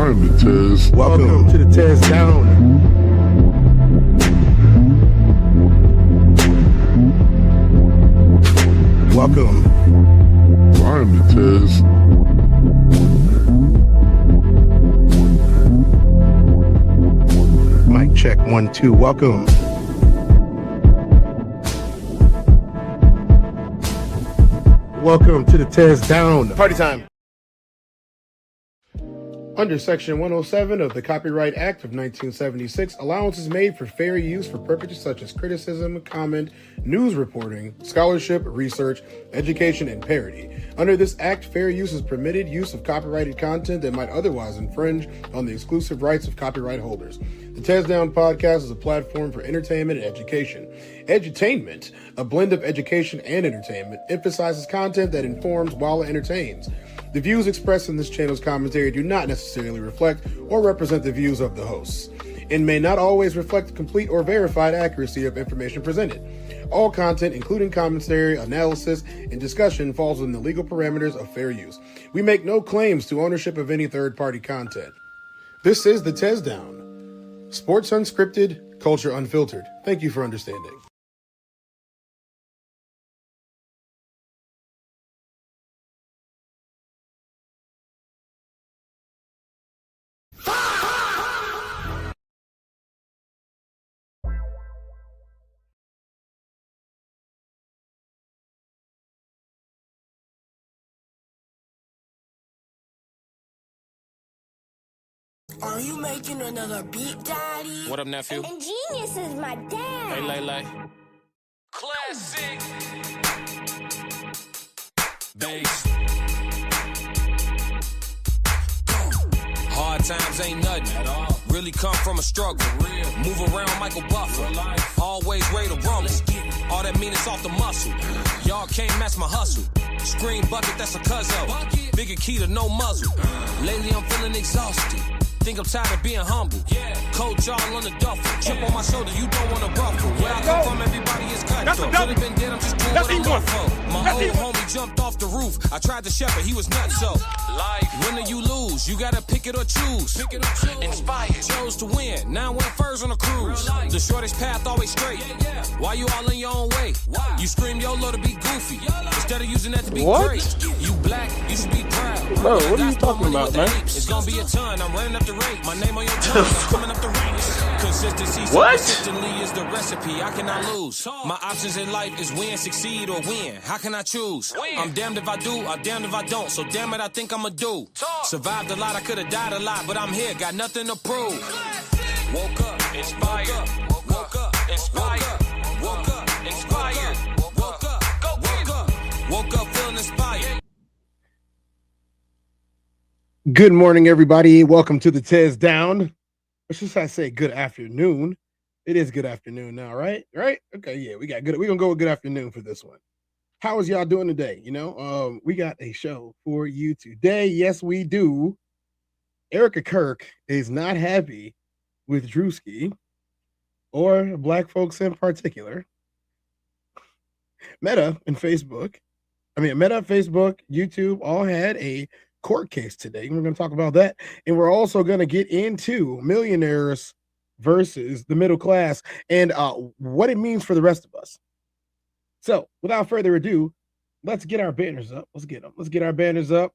Welcome to the Tezdown. Welcome. I'm the Tez. Mic check 1 2. Welcome. Welcome to the Tezdown. Party time. Under Section 107 of the Copyright Act of 1976, allowance is made for fair use for purposes such as criticism, comment, news reporting, scholarship, research, education, and parody. Under this act, fair use is permitted use of copyrighted content that might otherwise infringe on the exclusive rights of copyright holders. The Tezdown podcast is a platform for entertainment and education. Edutainment, a blend of education and entertainment, emphasizes content that informs while it entertains. The views expressed in this channel's commentary do not necessarily reflect or represent the views of the hosts, and may not always reflect the complete or verified accuracy of information presented. All content, including commentary, analysis, and discussion, falls within the legal parameters of fair use. We make no claims to ownership of any third-party content. This is the Tezdown. Sports unscripted, culture unfiltered. Thank you for understanding. Are you making another beat, Daddy? What up, nephew? And Genius is my dad. Hey, Lay. Classic. Bass. Hard times ain't nothing at all. Really come from a struggle. Real. Move around Michael Buffer. Always ready to rumble. All that mean is off the muscle. Y'all can't match my hustle. Screen bucket, that's a cuzzo. Bigger key to no muzzle. Lately I'm feeling exhausted. Think I'm tired of being humble. Coach all on the duffel. Chip on my shoulder, you don't want to ruffle. Where I come from, everybody is cutthroat. Could have been dead, I'm just doing what I'm going for. My old homie jumped off the roof. I tried to shepherd, he was nuts, so. Life, win or you lose, you gotta pick it or choose. Inspired, chose to win. Now went furs on a cruise. The shortest path always straight. Why you all in your own way? You scream YOLO to be goofy. Instead of using that to be great. You black, you should be proud. Bro, what are you talking about, man? It's gonna be a ton, I'm running up the rate. My name on your tongue, I'm coming up the ranks. Consistency so consistently is the recipe, I cannot lose. My options in life is win, succeed, or win. How can I choose? I'm damned if I do, I'm damned if I don't. So damn it, I think I'ma do. Survived a lot, I could've died a lot, but I'm here, got nothing to prove. Woke up, inspired. Woke up, inspired. Woke up, inspired. Woke up, woke up. Woke up, feeling inspired. Good morning, everybody. Welcome to the Tezdown. Or should I say good afternoon? It is good afternoon now, right? Right? Okay, yeah, we got good. We're gonna go with good afternoon for this one. How is y'all doing today? You know, we got a show for you today. Yes, we do. Erika Kirk is not happy with Druski or black folks in particular. Meta, Facebook, YouTube all had a court case today. We're going to talk about that. And we're also going to get into Millionaires versus the middle class and what it means for the rest of us. So without further ado, let's get our banners up. Let's get them. Let's get our banners up.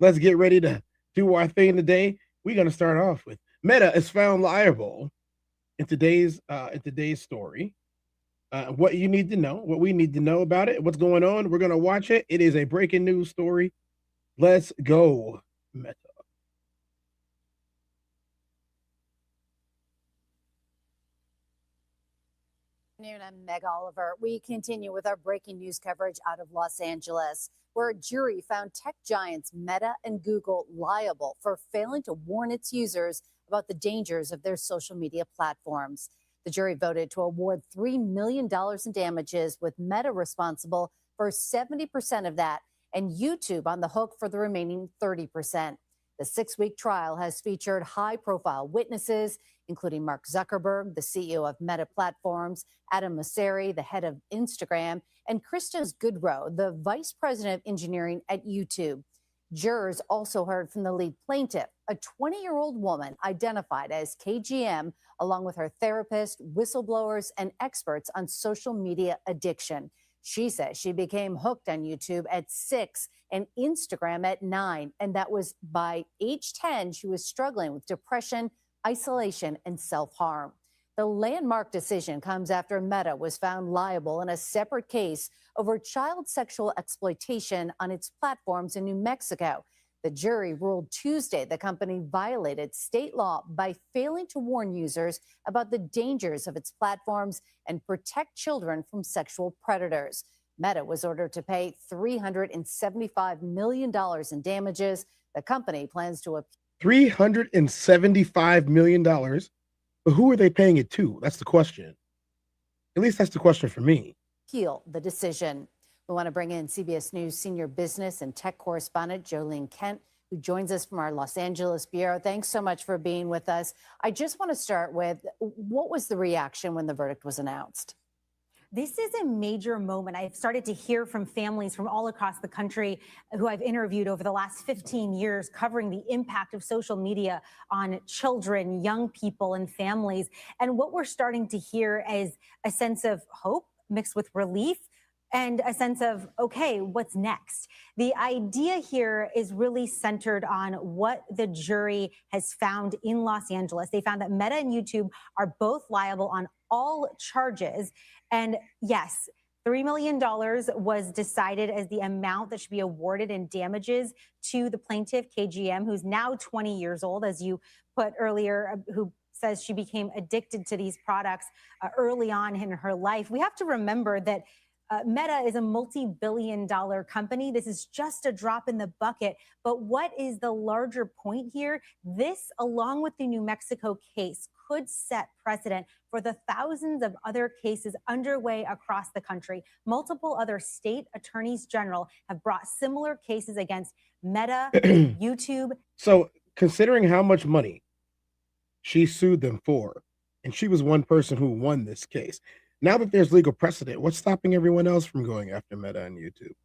Let's get ready to do our thing today. We're going to start off with Meta is found liable in today's story. What you need to know, what we need to know about it, what's going on. We're going to watch it. It is a breaking news story. Let's go, Meta. I'm Meg Oliver. We continue with our breaking news coverage out of Los Angeles, where a jury found tech giants Meta and Google liable for failing to warn its users about the dangers of their social media platforms. The jury voted to award $3 million in damages, with Meta responsible for 70% of that and YouTube on the hook for the remaining 30%. The 6-week trial has featured high-profile witnesses, including Mark Zuckerberg, the CEO of Meta Platforms, Adam Mosseri, the head of Instagram, and Christos Goodrow, the vice president of engineering at YouTube. Jurors also heard from the lead plaintiff, a 20-year-old woman identified as KGM, along with her therapist, whistleblowers, and experts on social media addiction. She says she became hooked on YouTube at 6 and Instagram at 9, and that was by age 10 she was struggling with depression, isolation, and self-harm. The landmark decision comes after Meta was found liable in a separate case over child sexual exploitation on its platforms in New Mexico. The jury ruled Tuesday the company violated state law by failing to warn users about the dangers of its platforms and protect children from sexual predators. Meta was ordered to pay $375 million in damages. The company plans to appeal. $375 million. But who are they paying it to? That's the question. At least that's the question for me. The decision. We want to bring in CBS News senior business and tech correspondent Jolene Kent, who joins us from our Los Angeles bureau. Thanks so much for being with us. I just want to start with, what was the reaction when the verdict was announced? This is a major moment. I've started to hear from families from all across the country who I've interviewed over the last 15 years covering the impact of social media on children, young people, and families. And what we're starting to hear is a sense of hope mixed with relief and a sense of, okay, what's next? The idea here is really centered on what the jury has found in Los Angeles. They found that Meta and YouTube are both liable on all charges. And yes, $3 million was decided as the amount that should be awarded in damages to the plaintiff, KGM, who's now 20 years old, as you put earlier, who says she became addicted to these products early on in her life. We have to remember that Meta is a multi-billion-dollar company. This is just a drop in the bucket. But what is the larger point here? This, along with the New Mexico case, could set precedent for the thousands of other cases underway across the country. Multiple other state attorneys general have brought similar cases against Meta, YouTube. So, considering how much money she sued them for, and she was one person who won this case, now that there's legal precedent, what's stopping everyone else from going after Meta and YouTube?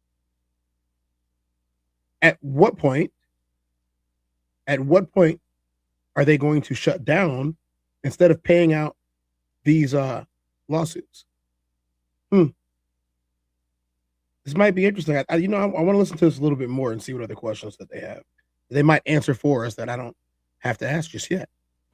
At what point are they going to shut down instead of paying out these lawsuits? This might be interesting. I want to listen to this a little bit more and see what other questions that they have. They might answer for us that I don't have to ask just yet.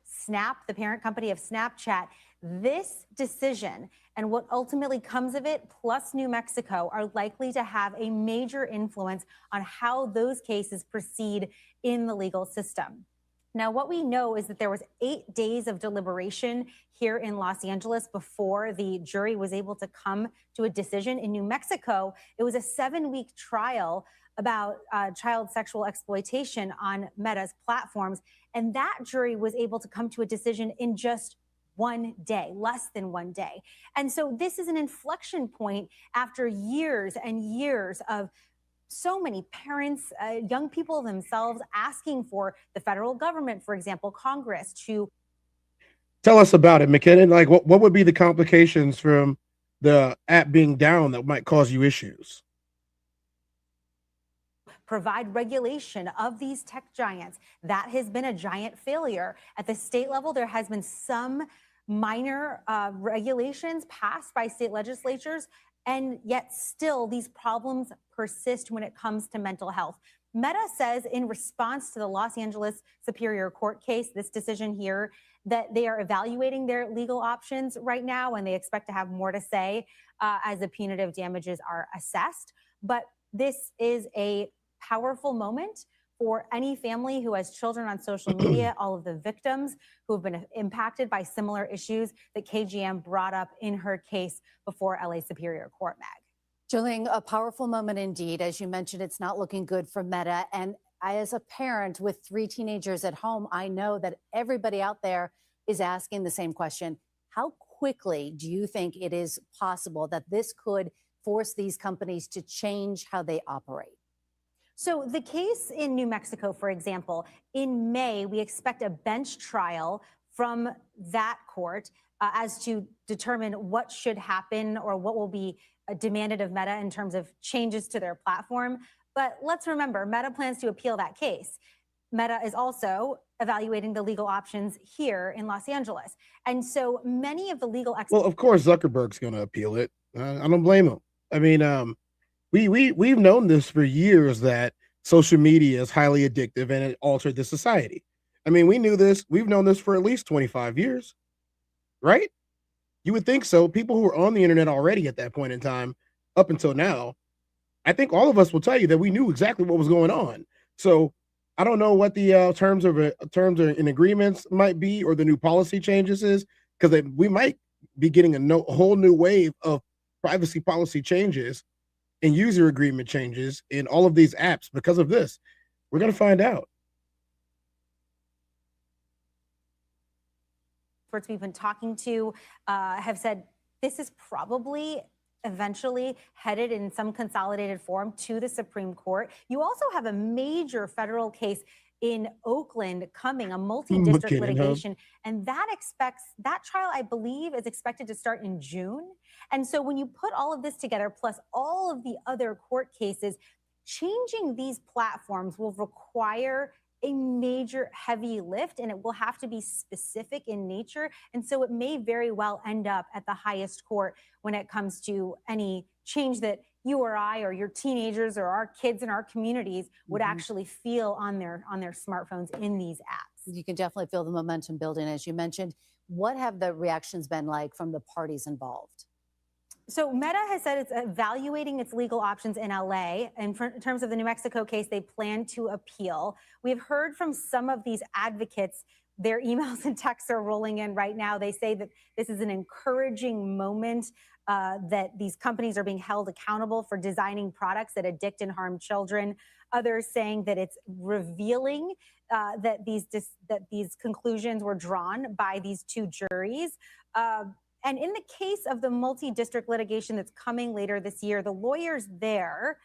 Snap, the parent company of Snapchat, this decision and what ultimately comes of it, plus New Mexico, are likely to have a major influence on how those cases proceed in the legal system. Now, what we know is that there was 8 days of deliberation here in Los Angeles before the jury was able to come to a decision. In New Mexico, it was a 7-week trial about child sexual exploitation on Meta's platforms. And that jury was able to come to a decision in just 1 day, less than 1 day. And so this is an inflection point after years and years of so many parents, young people themselves asking for the federal government, for example, Congress, to tell us about it, McKinnon. Like, what would be the complications from the app being down that might cause you issues? Provide regulation of these tech giants. That has been a giant failure. At the state level, there has been some minor regulations passed by state legislatures, and yet still these problems persist when it comes to mental health. Meta says in response to the Los Angeles Superior Court case, this decision here, that they are evaluating their legal options right now, and they expect to have more to say as the punitive damages are assessed. But this is a powerful moment for any family who has children on social media, all of the victims who have been impacted by similar issues that KGM brought up in her case before LA Superior Court, Mag. Jolene, a powerful moment indeed. As you mentioned, it's not looking good for Meta. And I, as a parent with 3 teenagers at home, I know that everybody out there is asking the same question. How quickly do you think it is possible that this could force these companies to change how they operate? So the case in New Mexico, for example, in May, we expect a bench trial from that court as to determine what should happen or what will be demanded of Meta in terms of changes to their platform. But let's remember, Meta plans to appeal that case. Meta is also evaluating the legal options here in Los Angeles. And so many of the legal experts. Well, of course, Zuckerberg's going to appeal it. I don't blame him. I mean, we've known this for years, that social media is highly addictive and it altered the society. I mean, we knew this. We've known this for at least 25 years, right? You would think so. People who were on the internet already at that point in time, up until now, I think all of us will tell you that we knew exactly what was going on. So I don't know what the terms and agreements might be, or the new policy changes is, because we might be getting a whole new wave of privacy policy changes and user agreement changes in all of these apps because of this. We're going to find out. We've been talking to have said this is probably eventually headed in some consolidated form to the Supreme Court. You also have a major federal case in Oakland coming, a multi-district litigation, and that trial, I believe, is expected to start in June. And so when you put all of this together, plus all of the other court cases, changing these platforms will require a major heavy lift, and it will have to be specific in nature. And so it may very well end up at the highest court when it comes to any change that you or I or your teenagers or our kids in our communities would actually feel on their smartphones in these apps. You can definitely feel the momentum building, as you mentioned. What have the reactions been like from the parties involved? So Meta has said it's evaluating its legal options in LA. And in terms of the New Mexico case, they plan to appeal. We've heard from some of these advocates. Their emails and texts are rolling in right now. They say that this is an encouraging moment, that these companies are being held accountable for designing products that addict and harm children. Others saying that it's revealing that these conclusions were drawn by these two juries. And in the case of the multi-district litigation that's coming later this year, the lawyers there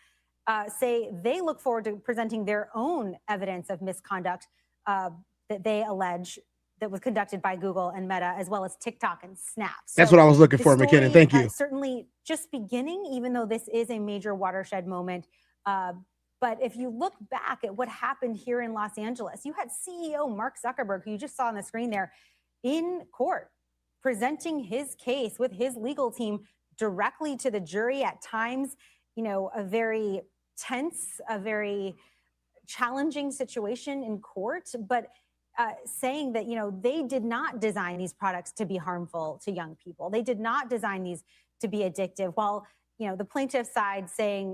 say they look forward to presenting their own evidence of misconduct that they allege that was conducted by Google and Meta, as well as TikTok and Snap. That's what I was looking for, McKinnon. Thank you. Certainly just beginning, even though this is a major watershed moment. But if you look back at what happened here in Los Angeles, you had CEO Mark Zuckerberg, who you just saw on the screen there, in court, presenting his case with his legal team directly to the jury, at times, a very tense, a very challenging situation in court, but saying that, they did not design these products to be harmful to young people. They did not design these to be addictive, while, the plaintiff side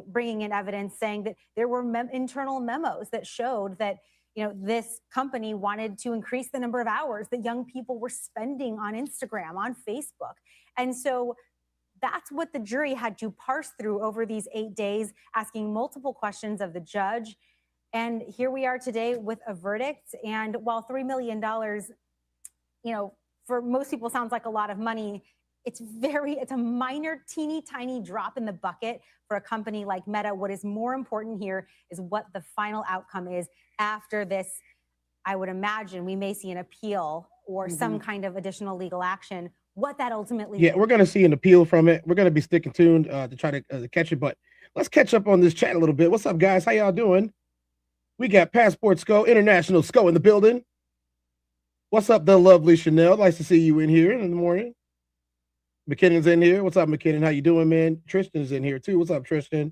bringing in evidence saying that there were internal memos that showed that this company wanted to increase the number of hours that young people were spending on Instagram, on Facebook. And so that's what the jury had to parse through over these 8 days, asking multiple questions of the judge. And here we are today with a verdict. And while $3 million, for most people sounds like a lot of money, it's a minor, teeny tiny drop in the bucket for a company like Meta. What is more important here is what the final outcome is after this. I would imagine we may see an appeal or some kind of additional legal action. What that ultimately is. We're going to see an appeal from it. We're going to be sticking tuned to try to catch it. But let's catch up on this chat a little bit. What's up, guys? How y'all doing? We got Passport SCO, International SCO in the building. What's up, the lovely Chanel? Nice to see you in here in the morning. McKinnon's in here. What's up, McKinnon? How you doing, man? Tristan's in here too. What's up, Tristan?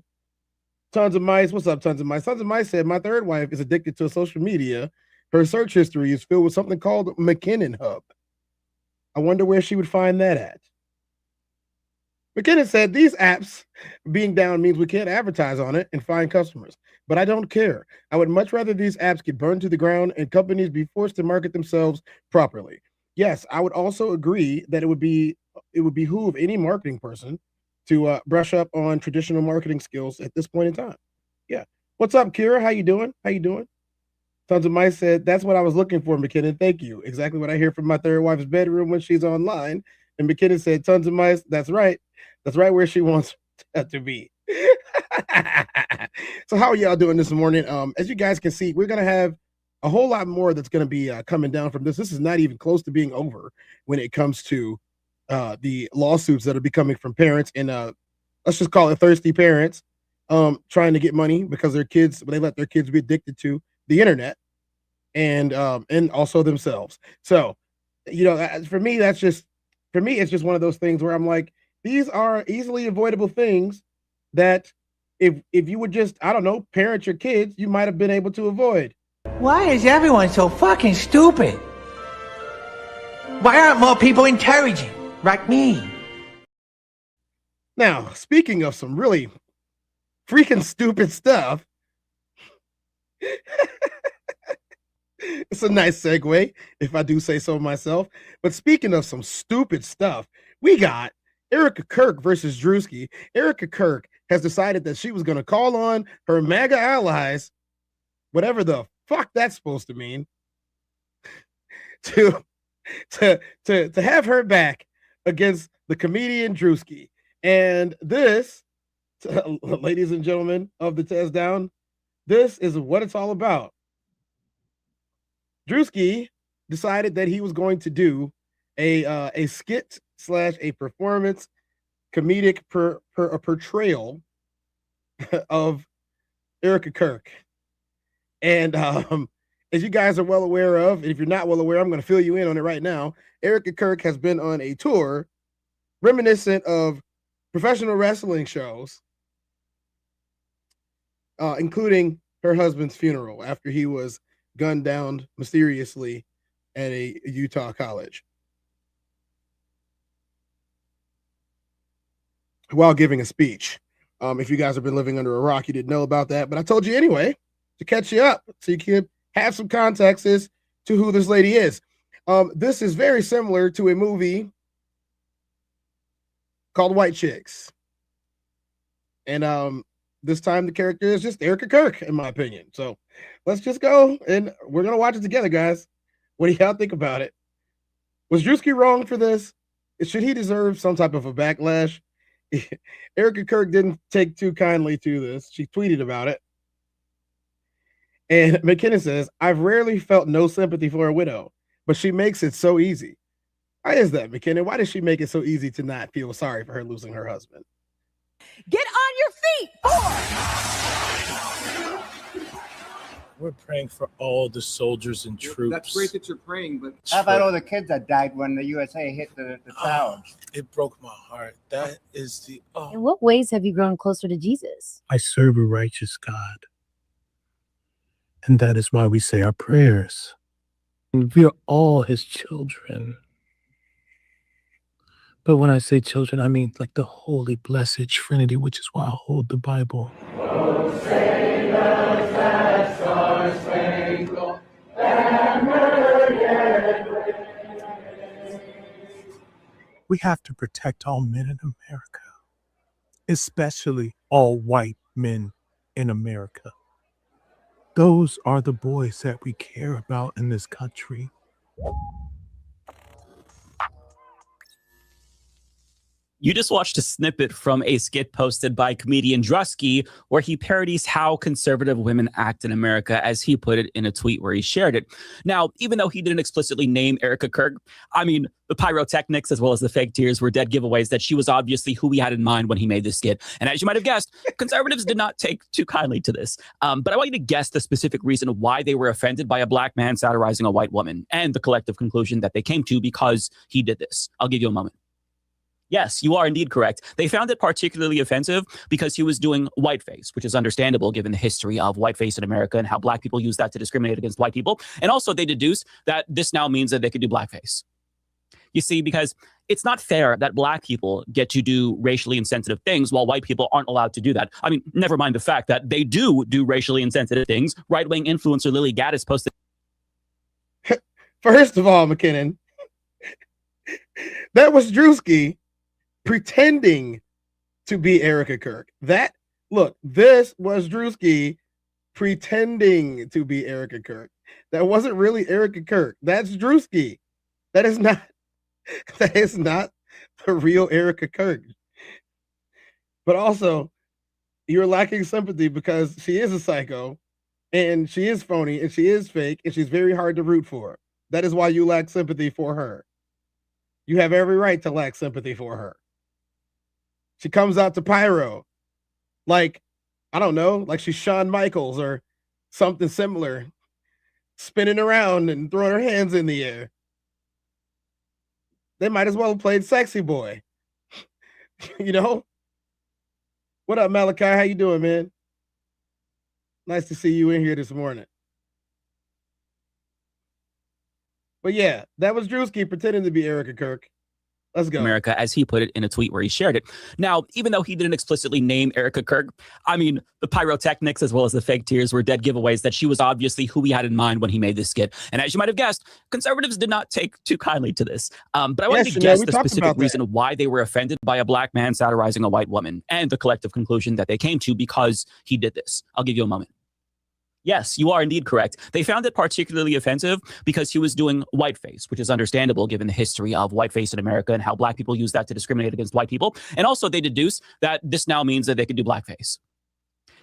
Tons of Mice. What's up, Tons of Mice? Tons of Mice said, my third wife is addicted to social media. Her search history is filled with something called McKinnon Hub. I wonder where she would find that at. McKinnon said, these apps being down means we can't advertise on it and find customers. But I don't care. I would much rather these apps get burned to the ground and companies be forced to market themselves properly. Yes, I would also agree that it would behoove any marketing person to brush up on traditional marketing skills at this point in time. Yeah. What's up, Kira? How you doing? Tons of Mice said, that's what I was looking for, McKinnon. Thank you. Exactly what I hear from my third wife's bedroom when she's online. And McKinnon said, Tons of Mice, that's right. That's right where she wants to be. So how are y'all doing this morning? As you guys can see, we're going to have a whole lot more that's going to be coming down from this. This is not even close to being over when it comes to the lawsuits that are be coming from parents and let's just call it thirsty parents trying to get money because they let their kids be addicted to the internet and also themselves. So, for me, it's just one of those things where I'm like, these are easily avoidable things that if you would just, I don't know, parent your kids, you might have been able to avoid. Why is everyone so fucking stupid? Why aren't more people intelligent like me? Now, speaking of some really freaking stupid stuff, it's a nice segue, if I do say so myself. But speaking of some stupid stuff, we got Erika Kirk versus Druski. Erika Kirk has decided that she was going to call on her MAGA allies, whatever the fuck that's supposed to mean, to have her back against the comedian Druski. And this, ladies and gentlemen of the Tezdown, this is what it's all about. Druski decided that he was going to do a skit / a performance comedic portrayal of Erika Kirk. And as you guys are well aware of, and if you're not well aware, I'm going to fill you in on it right now. Erika Kirk has been on a tour reminiscent of professional wrestling shows, including her husband's funeral after he was gunned down mysteriously at a Utah college while giving a speech. If you guys have been living under a rock, you didn't know about that, but I told you anyway to catch you up so you can have some context as to who this lady is. This is very similar to a movie called White Chicks. And this time the character is just Erika Kirk, in my opinion. So let's just go and we're going to watch it together, guys. What do y'all think about it? Was Druski wrong for this? Should he deserve some type of a backlash? Erika Kirk didn't take too kindly to this. She tweeted about it. And McKinnon says, I've rarely felt no sympathy for a widow, but she makes it so easy. Why is that, McKinnon? Why does she make it so easy to not feel sorry for her losing her husband? Get on your feet, boy! We're praying for all the soldiers and troops. That's great that you're praying, but how about all the kids that died when the USA hit the towers? It broke my heart. That is the. In what ways have you grown closer to Jesus? I serve a righteous God. And that is why we say our prayers. And we are all his children. But when I say children, I mean like the holy, blessed Trinity, which is why I hold the Bible. Oh, say the stars spangled banner yet waves. We have to protect all men in America, especially all white men in America. Those are the boys that we care about in this country. You just watched a snippet from a skit posted by comedian Druski where he parodies how conservative women act in America, as he put it in a tweet where he shared it. Now, even though he didn't explicitly name Erika Kirk, I mean, the pyrotechnics as well as the fake tears were dead giveaways that she was obviously who he had in mind when he made this skit. And as you might have guessed, conservatives did not take too kindly to this. But I want you to guess the specific reason why they were offended by a black man satirizing a white woman and the collective conclusion that they came to because he did this. I'll give you a moment. Yes, you are indeed correct. They found it particularly offensive because he was doing whiteface, which is understandable given the history of whiteface in America and how black people use that to discriminate against white people. And also they deduce that this now means that they could do blackface. You see, because it's not fair that black people get to do racially insensitive things while white people aren't allowed to do that. I mean, never mind the fact that they do racially insensitive things. Right-wing influencer Lily Gaddis posted. First of all, McKinnon, that was Druski pretending to be Erika Kirk. This was Druski pretending to be Erika Kirk. That wasn't really Erika Kirk. That's Druski. That is not the real Erika Kirk. But also, you're lacking sympathy because she is a psycho and she is phony and she is fake and she's very hard to root for. That is why you lack sympathy for her. You have every right to lack sympathy for her. She comes out to pyro like I don't know, like she's Shawn Michaels or something similar, spinning around and throwing her hands in the air. They might as well have played Sexy Boy. You know? What up, Malachi? How you doing, man? Nice to see you in here this morning. But yeah, that was Druski pretending to be Erika Kirk. Let's go. America, as he put it in a tweet where he shared it. Now, even though he didn't explicitly name Erika Kirk, I mean, the pyrotechnics as well as the fake tears were dead giveaways that she was obviously who he had in mind when he made this skit. And as you might have guessed, conservatives did not take too kindly to this. But I wanted to guess the specific reason why they were offended by a black man satirizing a white woman and the collective conclusion that they came to because he did this. I'll give you a moment. Yes, you are indeed correct. They found it particularly offensive because he was doing whiteface, which is understandable given the history of whiteface in America and how black people use that to discriminate against white people. And also they deduce that this now means that they can do blackface.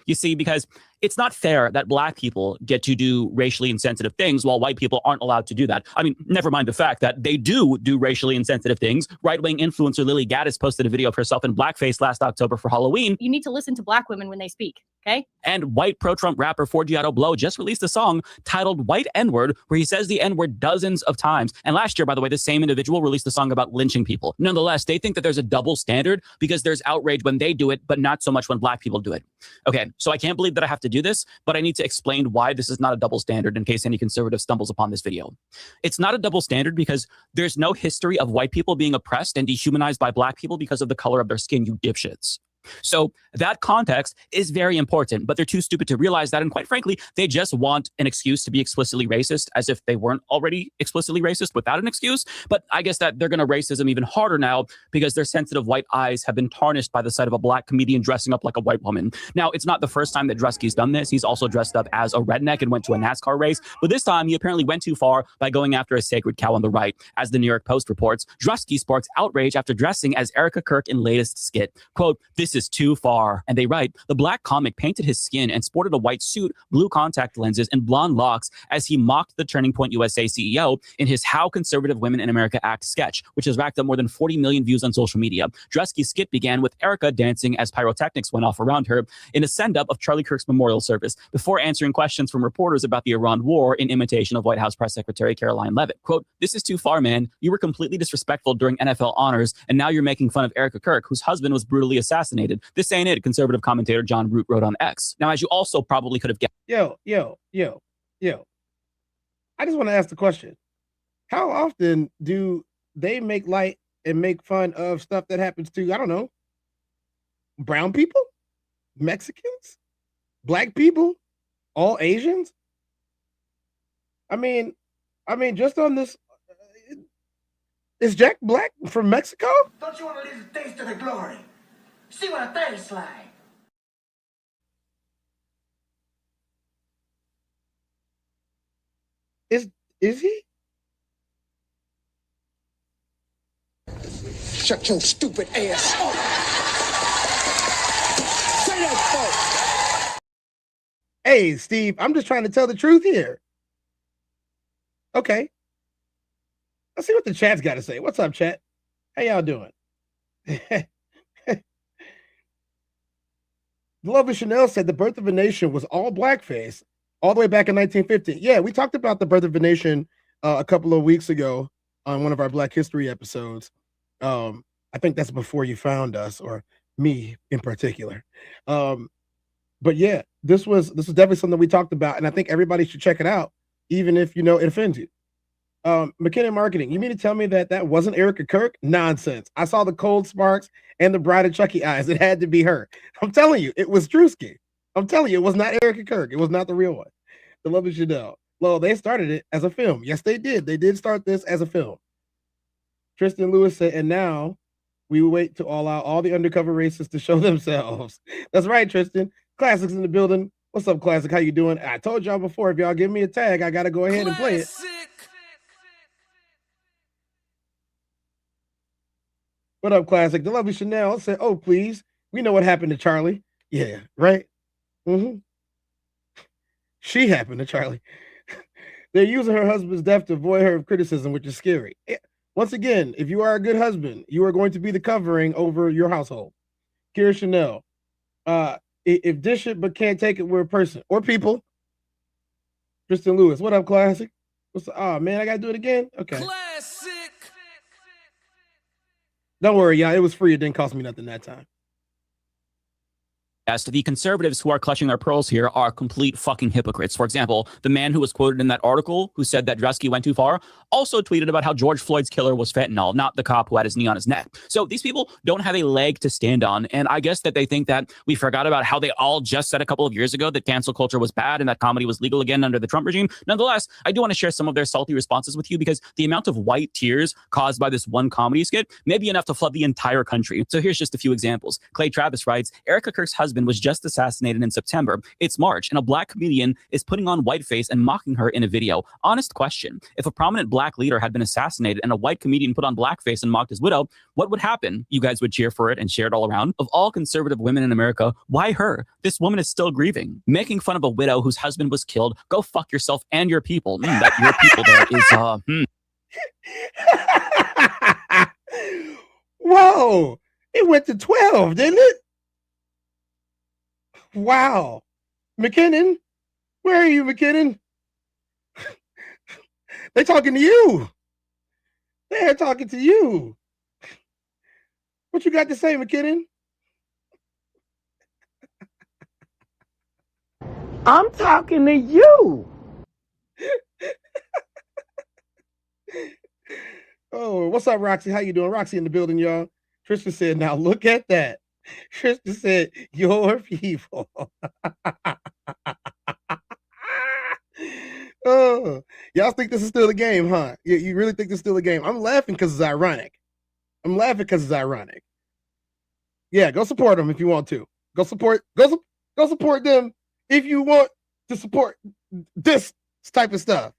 You see, because it's not fair that black people get to do racially insensitive things while white people aren't allowed to do that. I mean, never mind the fact that they do racially insensitive things. Right-wing influencer Lily Gaddis posted a video of herself in blackface last October for Halloween. You need to listen to black women when they speak, okay? And white pro-Trump rapper Forgiato Blow just released a song titled White N-Word, where he says the N-word dozens of times. And last year, by the way, the same individual released a song about lynching people. Nonetheless, they think that there's a double standard because there's outrage when they do it, but not so much when black people do it. Okay, so I can't believe that I have to do this, but I need to explain why this is not a double standard in case any conservative stumbles upon this video. It's not a double standard because there's no history of white people being oppressed and dehumanized by black people because of the color of their skin, you dipshits. So that context is very important, but they're too stupid to realize that. And quite frankly, they just want an excuse to be explicitly racist as if they weren't already explicitly racist without an excuse. But I guess that they're going to racism even harder now because their sensitive white eyes have been tarnished by the sight of a black comedian dressing up like a white woman. Now, it's not the first time that Druski's done this. He's also dressed up as a redneck and went to a NASCAR race. But this time, he apparently went too far by going after a sacred cow on the right. As the New York Post reports, Druski sparks outrage after dressing as Erika Kirk in latest skit. Quote, "This is too far." And they write, the black comic painted his skin and sported a white suit, blue contact lenses, and blonde locks as he mocked the Turning Point USA CEO in his How Conservative Women in America Act sketch, which has racked up more than 40 million views on social media. Druski's skit began with Erika dancing as pyrotechnics went off around her in a send-up of Charlie Kirk's memorial service before answering questions from reporters about the Iran war in imitation of White House Press Secretary Caroline Leavitt. Quote, "This is too far, man. You were completely disrespectful during NFL honors, and now you're making fun of Erika Kirk, whose husband was brutally assassinated. This ain't it," conservative commentator John Root wrote on X. Now, as you also probably could have guessed. Yo. I just want to ask the question. How often do they make light and make fun of stuff that happens to, I don't know, brown people, Mexicans, black people, all Asians? I mean, just on this, is Jack Black from Mexico? Don't you want to live the taste of the glory? See what it tastes like. Is he? Shut your stupid ass up. Say that, folks. Hey, Steve, I'm just trying to tell the truth here. Okay. Let's see what the chat's got to say. What's up, chat? How y'all doing? Lovely Chanel said the Birth of a Nation was all blackface all the way back in 1950. Yeah, we talked about the Birth of a Nation a couple of weeks ago on one of our Black History episodes. I think that's before you found us, or me in particular. But yeah, this was definitely something we talked about, and I think everybody should check it out, even if it offends you. McKinnon Marketing, you mean to tell me that wasn't Erika Kirk? Nonsense. I saw the cold sparks and the Bride of Chucky eyes. It had to be her. I'm telling you, it was Druski. I'm telling you, it was not Erika Kirk. It was not the real one. The Lovely Chanel. Well, they started it as a film. Yes, they did. They did start this as a film. Tristan Lewis said, and now we wait to allow all the undercover racists to show themselves. That's right, Tristan. Classics in the building. What's up, Classic? How you doing? I told y'all before, if y'all give me a tag, I got to go ahead and play it. What up, Classic? The Lovely Chanel said, oh, please. We know what happened to Charlie. Yeah, right? Mm-hmm. She happened to Charlie. They're using her husband's death to avoid her criticism, which is scary. Once again, if you are a good husband, you are going to be the covering over your household. Kira Chanel. If dish it but can't take it, we're a person or people. Tristan Lewis, what up, classic? Oh man, I gotta do it again. Okay. Classic. Don't worry, y'all. It was free. It didn't cost me nothing that time. As to the conservatives who are clutching their pearls here are complete fucking hypocrites. For example, the man who was quoted in that article who said that Druski went too far also tweeted about how George Floyd's killer was fentanyl, not the cop who had his knee on his neck. So these people don't have a leg to stand on. And I guess that they think that we forgot about how they all just said a couple of years ago that cancel culture was bad and that comedy was legal again under the Trump regime. Nonetheless, I do want to share some of their salty responses with you because the amount of white tears caused by this one comedy skit may be enough to flood the entire country. So here's just a few examples. Clay Travis writes, Erika Kirk's husband was just assassinated in September. It's March, and a black comedian is putting on whiteface and mocking her in a video. Honest question. If a prominent black leader had been assassinated and a white comedian put on blackface and mocked his widow, what would happen? You guys would cheer for it and share it all around. Of all conservative women in America, why her? This woman is still grieving. Making fun of a widow whose husband was killed. Go fuck yourself and your people. That your people there is, Whoa. It went to 12, didn't it? Wow. McKinnon, where are you, McKinnon? They're talking to you. They're talking to you. What you got to say, McKinnon? I'm talking to you. Oh, what's up, Roxy? How you doing? Roxy in the building, y'all. Tristan said, now look at that. Tristan said, your people. Oh, y'all think this is still a game, huh? You really think this is still a game? I'm laughing because it's ironic. I'm laughing because it's ironic. Yeah, go support them if you want to. Go support them if you want to support this type of stuff.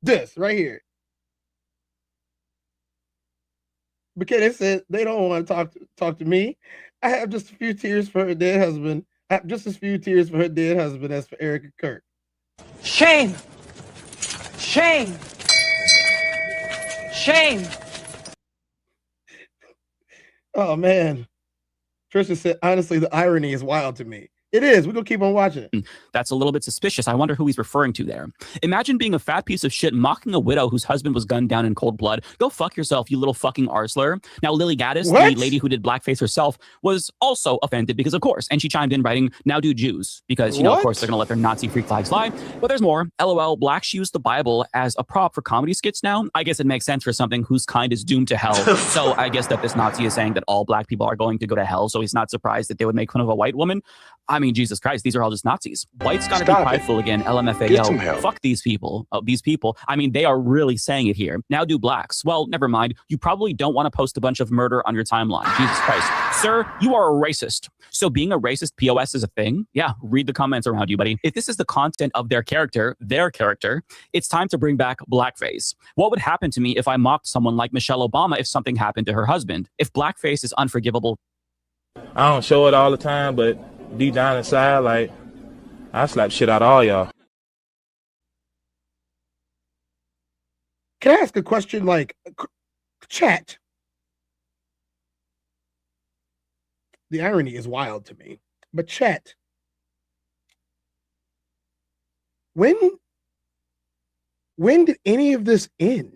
This right here. McKenna said they don't want to talk to me. I have just a few tears for her dead husband. I have just as few tears for her dead husband as for Erika Kirk. Shame. Shame. Shame. Oh man. Trisha said, honestly, the irony is wild to me. It is. We're going to keep on watching it. That's a little bit suspicious. I wonder who he's referring to there. Imagine being a fat piece of shit mocking a widow whose husband was gunned down in cold blood. Go fuck yourself, you little fucking arsler. Now, Lily Gaddis, the lady who did blackface herself, was also offended because, of course, and she chimed in writing, now do Jews. Because, you know, of course, they're going to let their Nazi freak flags fly. But there's more. LOL, blacks use the Bible as a prop for comedy skits now. I guess it makes sense for something whose kind is doomed to hell. So I guess that this Nazi is saying that all black people are going to go to hell. So he's not surprised that they would make fun of a white woman. I mean, Jesus Christ, these are all just Nazis. White's gotta be prideful again. LMFAO. Fuck these people. These people. I mean, they are really saying it here. Now do blacks. Well, never mind. You probably don't want to post a bunch of murder on your timeline. Jesus Christ. Sir, you are a racist. So being a racist POS is a thing? Yeah, read the comments around you, buddy. If this is the content of their character, it's time to bring back blackface. What would happen to me if I mocked someone like Michelle Obama if something happened to her husband? If blackface is unforgivable. I don't show it all the time, but deep down inside, like, I slap shit out of all y'all. Can I ask a question? Like, chat. The irony is wild to me. But chat. When did any of this end?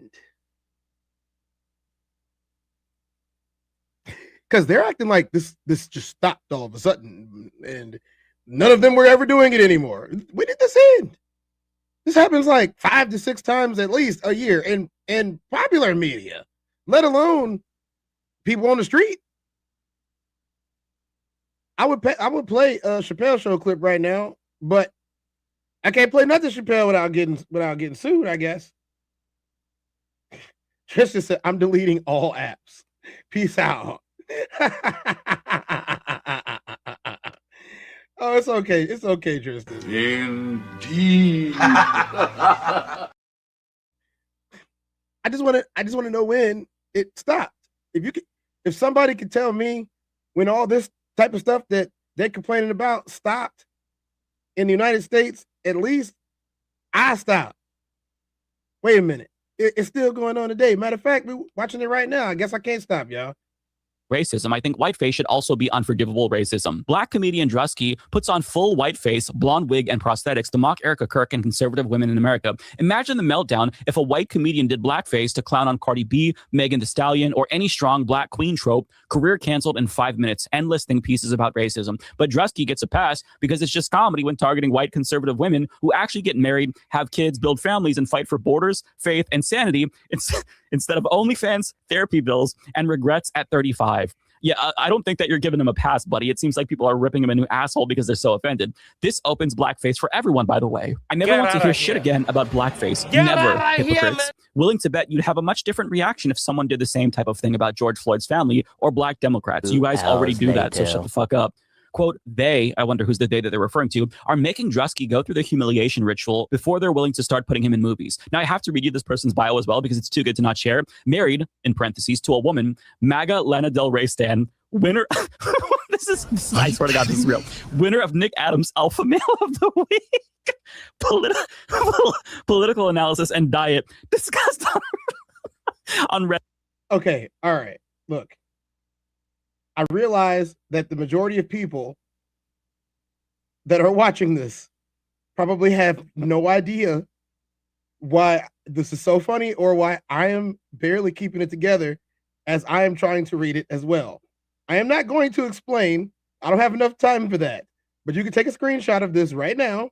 Because they're acting like this just stopped all of a sudden, and none of them were ever doing it anymore. When did this end? This happens like 5 to 6 times at least a year in popular media, let alone people on the street. I would play a Chappelle Show clip right now, but I can't play nothing Chappelle without getting sued, I guess. Tristan said, I'm deleting all apps. Peace out. Oh, it's okay. It's okay, Tristan. Indeed. I just want to know when it stopped. If somebody could tell me when all this type of stuff that they're complaining about stopped in the United States, at least I stopped. Wait a minute. It's still going on today. Matter of fact, we're watching it right now. I guess I can't stop, y'all. racism. I think whiteface should also be unforgivable racism. Black comedian Druski puts on full whiteface, blonde wig, and prosthetics to mock Erika, Kirk, and conservative women in America. Imagine the meltdown if a white comedian did blackface to clown on Cardi B, Megan Thee Stallion, or any strong black queen trope. Career canceled in 5 minutes. Endless think pieces about racism. But Druski gets a pass because it's just comedy when targeting white conservative women who actually get married, have kids, build families, and fight for borders, faith, and sanity instead of OnlyFans, therapy bills, and regrets at 35. Yeah, I don't think that you're giving him a pass, buddy. It seems like people are ripping him a new asshole because they're so offended. This opens blackface for everyone, by the way. I never want to hear shit again about blackface. Never, hypocrites. Willing to bet you'd have a much different reaction if someone did the same type of thing about George Floyd's family or black Democrats. You guys already do that, so shut the fuck up. Quote, they, I wonder who's the they that they're referring to, are making Druski go through the humiliation ritual before they're willing to start putting him in movies. Now, I have to read you this person's bio as well because it's too good to not share. Married, in parentheses, to a woman, MAGA Lana Del Rey stan, winner, this is, I swear to God, this is real. Winner of Nick Adams' Alpha Male of the Week. Political analysis and diet discussed on Reddit. Okay, all right, look. I realize that the majority of people that are watching this probably have no idea why this is so funny or why I am barely keeping it together as I am trying to read it as well. I am not going to explain. I don't have enough time for that. But you can take a screenshot of this right now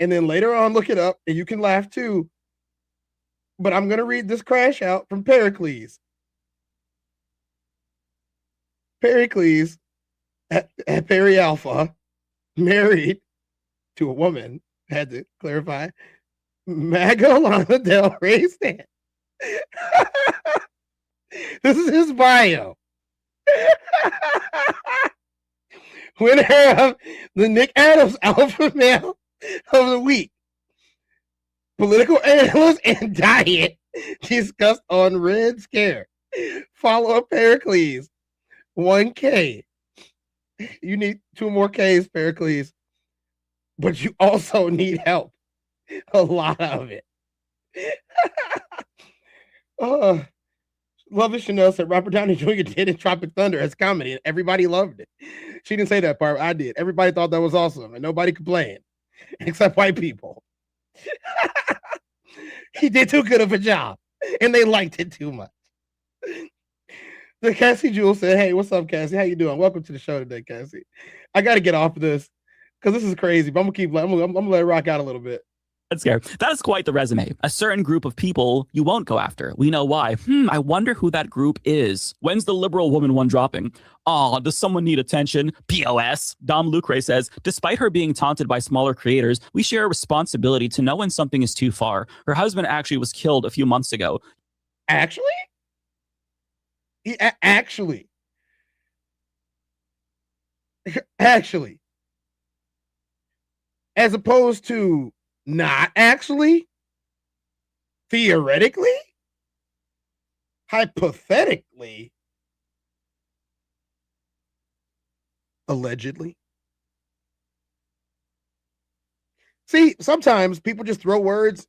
and then later on look it up and you can laugh too. But I'm going to read this crash out from Pericles. Pericles at Perry Alpha, married to a woman, had to clarify, MAGA Lana Del Rey stan. This is his bio. Winner of the Nick Adams Alpha Male of the Week. Political analyst and diet discussed on Red Scare. Follow up Pericles. 1K. You need 2 more Ks, Pericles. But you also need help. A lot of it. Love it. Chanel said Robert Downey Jr. did in Tropic Thunder as comedy, and everybody loved it. She didn't say that part. I did. Everybody thought that was awesome, and nobody complained, except white people. He did too good of a job, and they liked it too much. The Cassie Jewel said, "Hey, what's up, Cassie? How you doing? Welcome to the show today, Cassie. I got to get off of this because this is crazy, but I'm gonna let it rock out a little bit." That's scary. That is quite the resume. A certain group of people you won't go after. We know why. I wonder who that group is. When's the liberal woman one dropping? Aw, does someone need attention? POS. Dom Lucre says, despite her being taunted by smaller creators, we share a responsibility to know when something is too far. Her husband actually was killed a few months ago. Actually? Actually. As opposed to not actually, theoretically, hypothetically, allegedly. See, sometimes people just throw words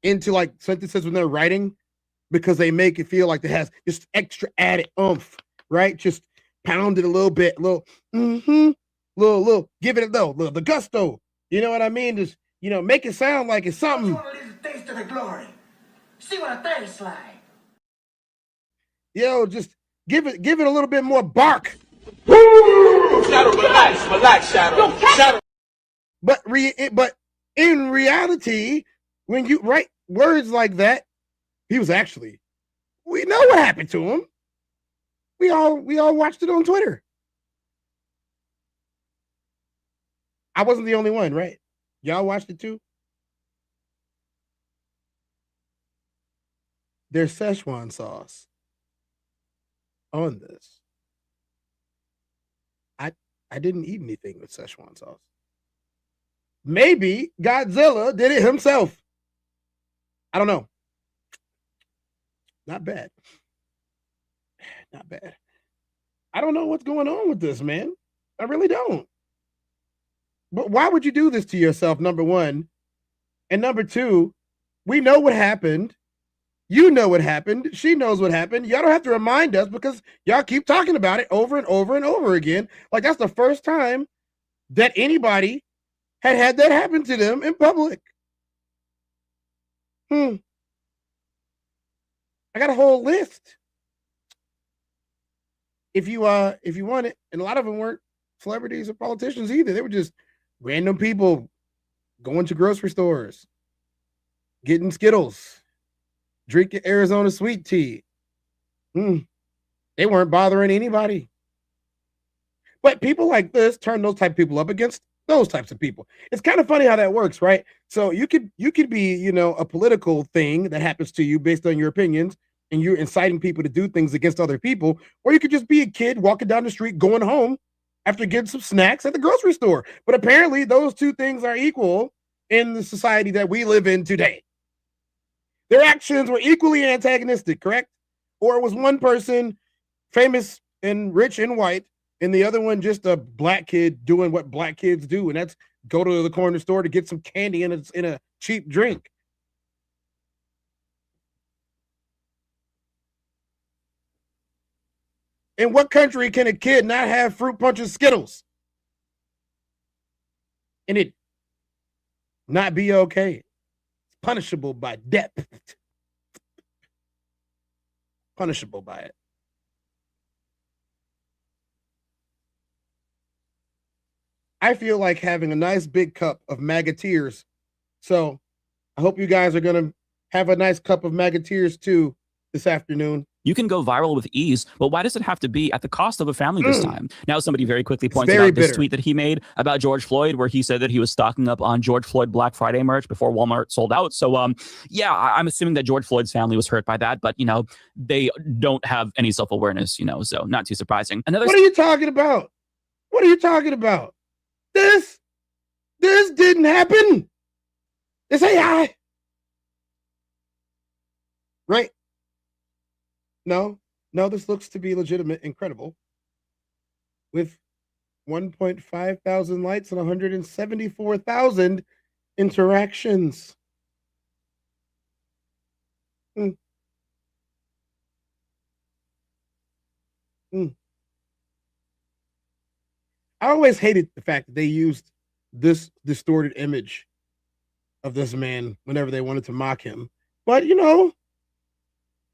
into like sentences when they're writing because they make it feel like it has just extra added oomph, right? Just pound it a little bit, little, give it a little the gusto. You know what I mean? Just, make it sound like it's something. Taste of the glory. See what it tastes like. Just give it a little bit more bark. Shadow, relax, Shadow. Shadow. But in reality, when you write words like that, we know what happened to him. We all watched it on Twitter. I wasn't the only one, right? Y'all watched it too? There's Szechuan sauce on this. I didn't eat anything with Szechuan sauce. Maybe Godzilla did it himself. I don't know. Not bad. Not bad. I don't know what's going on with this, man. I really don't. But why would you do this to yourself, number one? And number two, we know what happened. You know what happened. She knows what happened. Y'all don't have to remind us because y'all keep talking about it over and over and over again. Like that's the first time that anybody had that happen to them in public. I got a whole list. If you want it, and a lot of them weren't celebrities or politicians either. They were just random people going to grocery stores, getting Skittles, drinking Arizona sweet tea. They weren't bothering anybody. But people like this turn those type of people up against those types of people. It's kind of funny how that works, right? So you could be, a political thing that happens to you based on your opinions, and you're inciting people to do things against other people, or you could just be a kid walking down the street going home after getting some snacks at the grocery store. But apparently those two things are equal in the society that we live in today. Their actions were equally antagonistic, correct? Or it was one person famous and rich and white, and the other one just a black kid doing what black kids do, and that's go to the corner store to get some candy in a cheap drink. In what country can a kid not have fruit punch and Skittles and it not be okay? It's punishable by death. Punishable by it. I feel like having a nice big cup of MAGA tears. So I hope you guys are going to have a nice cup of MAGA tears too this afternoon. You can go viral with ease, but why does it have to be at the cost of a family this time? Now, somebody very quickly pointed out this tweet that he made about George Floyd, where he said that he was stocking up on George Floyd Black Friday merch before Walmart sold out. So, yeah, I'm assuming that George Floyd's family was hurt by that, but, they don't have any self-awareness, so not too surprising. What are you talking about? What are you talking about? This didn't happen. It's AI. Right? No, this looks to be legitimate and credible. With 1.5 thousand likes and 174,000 interactions. I always hated the fact that they used this distorted image of this man whenever they wanted to mock him. But,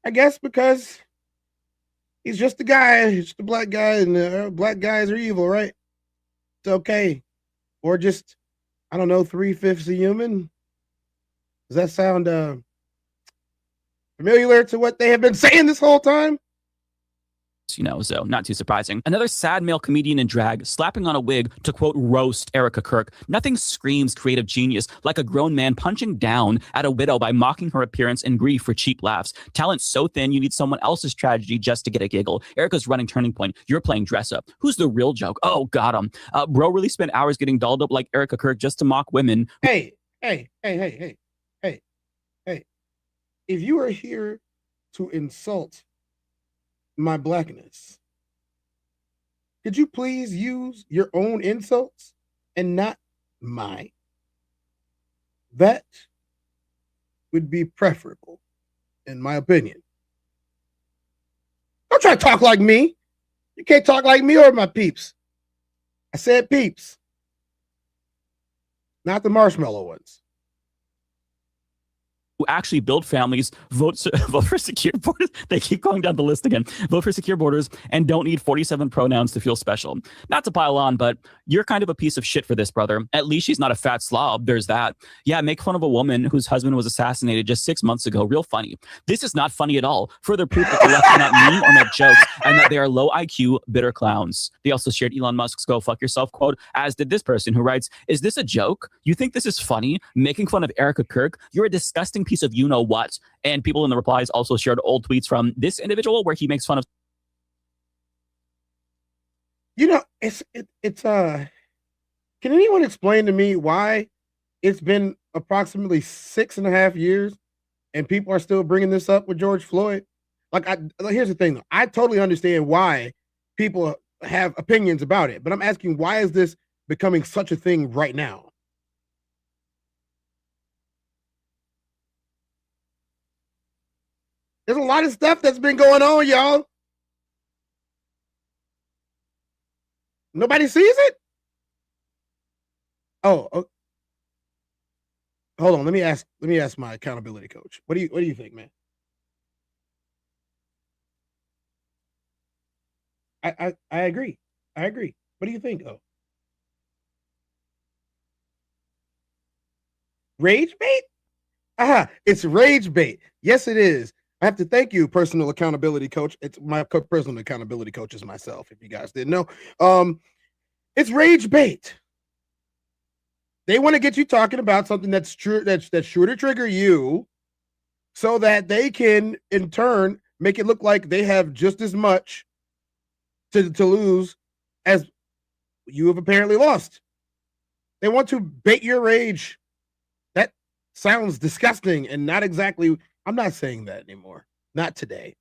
I guess because he's just a guy, he's just a black guy, and black guys are evil, right? It's okay. Or just, I don't know, 3/5 a human. Does that sound familiar to what they have been saying this whole time? So not too surprising. Another sad male comedian in drag slapping on a wig to, quote, roast Erika Kirk. Nothing screams creative genius like a grown man punching down at a widow by mocking her appearance and grief for cheap laughs. Talent so thin, you need someone else's tragedy just to get a giggle. Erika's running turning point. You're playing dress up. Who's the real joke? Oh, got him. Bro really spent hours getting dolled up like Erika Kirk just to mock women. Hey. If you are here to insult my blackness, could you please use your own insults and not mine? That would be preferable, in my opinion. Don't try to talk like me. You can't talk like me or my peeps. I said peeps, not the marshmallow ones. Who actually build families, vote for secure borders. They keep going down the list again. Vote for secure borders and don't need 47 pronouns to feel special. Not to pile on, but you're kind of a piece of shit for this, brother. At least she's not a fat slob. There's that. Yeah, make fun of a woman whose husband was assassinated just 6 months ago. Real funny. This is not funny at all. Further proof that the left cannot meme or make jokes and that they are low IQ, bitter clowns. They also shared Elon Musk's "go fuck yourself" quote, as did this person who writes, "Is this a joke? You think this is funny? Making fun of Erika Kirk? You're a disgusting piece of you-know-what." And people in the replies also shared old tweets from this individual where he makes fun of. Can anyone explain to me why it's been approximately 6.5 years and people are still bringing this up with George Floyd? Here's the thing, though. I totally understand why people have opinions about it, but I'm asking, why is this becoming such a thing right now? There's a lot of stuff that's been going on, y'all. Nobody sees it? Oh, hold on. Let me ask my accountability coach. What do you think, man? I agree. I agree. What do you think, though? Rage bait? It's rage bait. Yes, it is. I have to thank you, personal accountability coach. It's my personal accountability coach is myself, if you guys didn't know. It's rage bait. They want to get you talking about something that's true, that's sure to trigger you, so that they can, in turn, make it look like they have just as much to lose as you have apparently lost. They want to bait your rage. That sounds disgusting and not exactly. I'm not saying that anymore. Not today.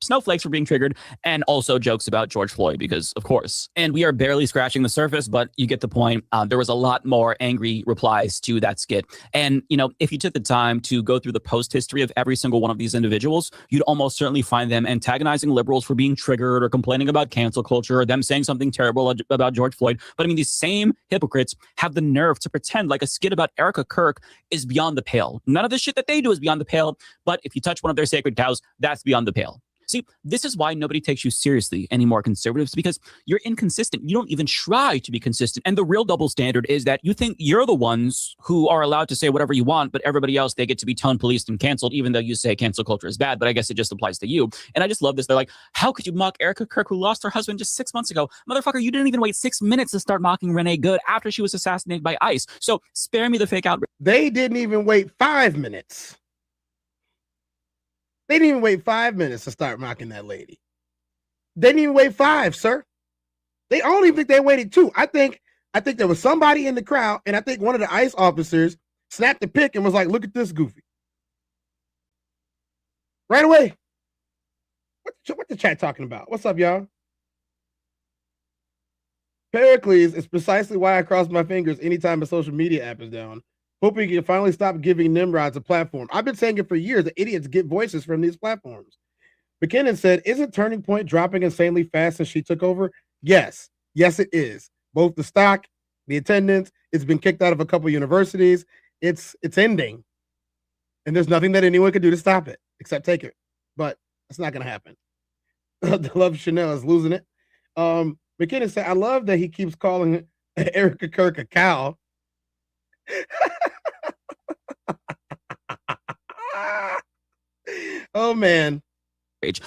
Snowflakes for being triggered, and also jokes about George Floyd, because of course. And we are barely scratching the surface, but you get the point. There was a lot more angry replies to that skit. And, you know, if you took the time to go through the post history of every single one of these individuals, you'd almost certainly find them antagonizing liberals for being triggered or complaining about cancel culture or them saying something terrible about George Floyd. But I mean, these same hypocrites have the nerve to pretend like a skit about Erika Kirk is beyond the pale. None of the shit that they do is beyond the pale. But if you touch one of their sacred cows, that's beyond the pale. See, this is why nobody takes you seriously anymore, conservatives, because you're inconsistent. You don't even try to be consistent. And the real double standard is that you think you're the ones who are allowed to say whatever you want, but everybody else, they get to be tone policed and canceled, even though you say cancel culture is bad. But I guess it just applies to you. And I just love this. They're like, how could you mock Erika Kirk, who lost her husband just 6 months ago? Motherfucker, you didn't even wait 6 minutes to start mocking Renee Good after she was assassinated by ICE. So spare me the fake outrage. They didn't even wait 5 minutes. They didn't even wait 5 minutes to start mocking that lady. They didn't even wait 5, sir. I don't even think they waited 2. I think there was somebody in the crowd, and I think one of the ICE officers snapped the pic and was like, look at this goofy. Right away. What the chat talking about? What's up, y'all? Pericles is precisely why I cross my fingers anytime a social media app is down. Hoping you can finally stop giving Nimrods a platform. I've been saying it for years. The idiots get voices from these platforms. McKinnon said, isn't Turning Point dropping insanely fast since she took over? Yes. Yes, it is. Both the stock, the attendance, it's been kicked out of a couple universities. It's ending. And there's nothing that anyone can do to stop it except take it. But that's not going to happen. The Love Chanel is losing it. McKinnon said, I love that he keeps calling Erika Kirk a cow. Oh man.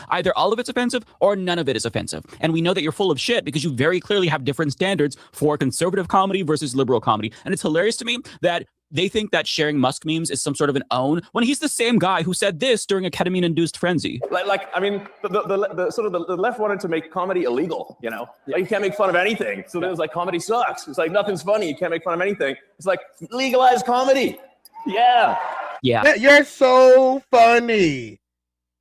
Either all of it's offensive or none of it is offensive. And we know that you're full of shit because you very clearly have different standards for conservative comedy versus liberal comedy. And it's hilarious to me that they think that sharing Musk memes is some sort of an own when he's the same guy who said this during a ketamine-induced frenzy. I mean, the sort of the left wanted to make comedy illegal, you know? Like, you can't make fun of anything. So it was like, comedy sucks. It's like, nothing's funny. You can't make fun of anything. It's like, legalize comedy. Yeah. Yeah. You're so funny.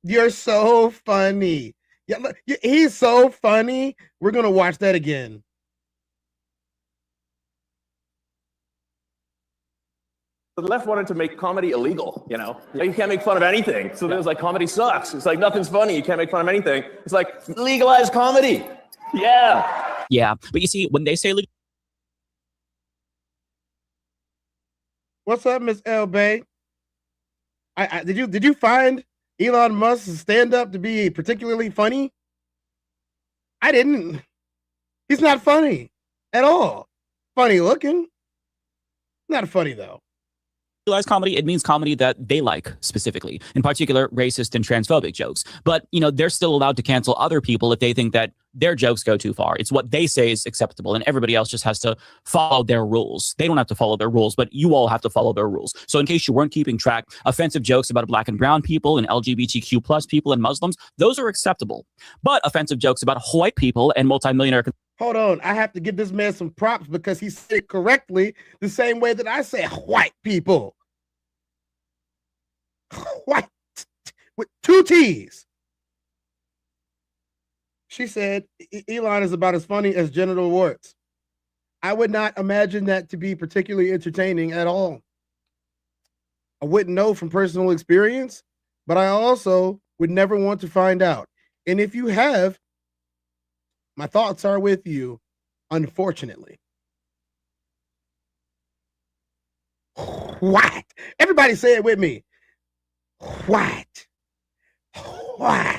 You're so funny. Yeah, look, he's so funny. We're going to watch that again. The left wanted to make comedy illegal, you know? Like, you can't make fun of anything. So it was like, comedy sucks. It's like, nothing's funny. You can't make fun of anything. It's like, legalize comedy. Yeah. Yeah. But you see, when they say what's up, Miss L Bay? Did you find Elon Musk's stand-up to be particularly funny? I didn't. He's not funny at all. Funny looking. Not funny though. Comedy, it means comedy that they like specifically, in particular racist and transphobic jokes. But you know, they're still allowed to cancel other people if they think that their jokes go too far. It's what they say is acceptable, and everybody else just has to follow their rules. They don't have to follow their rules, but you all have to follow their rules. So in case you weren't keeping track, offensive jokes about black and brown people and LGBTQ plus people and Muslims, those are acceptable. But offensive jokes about white people and multimillionaire. Hold on, I have to give this man some props because he said it correctly the same way that I say white people. White with 2 T's. She said Elon is about as funny as genital warts. I would not imagine that to be particularly entertaining at all. I wouldn't know from personal experience. but I also would never want to find out. And if you have, my thoughts are with you, unfortunately. What? Everybody say it with me. What? What?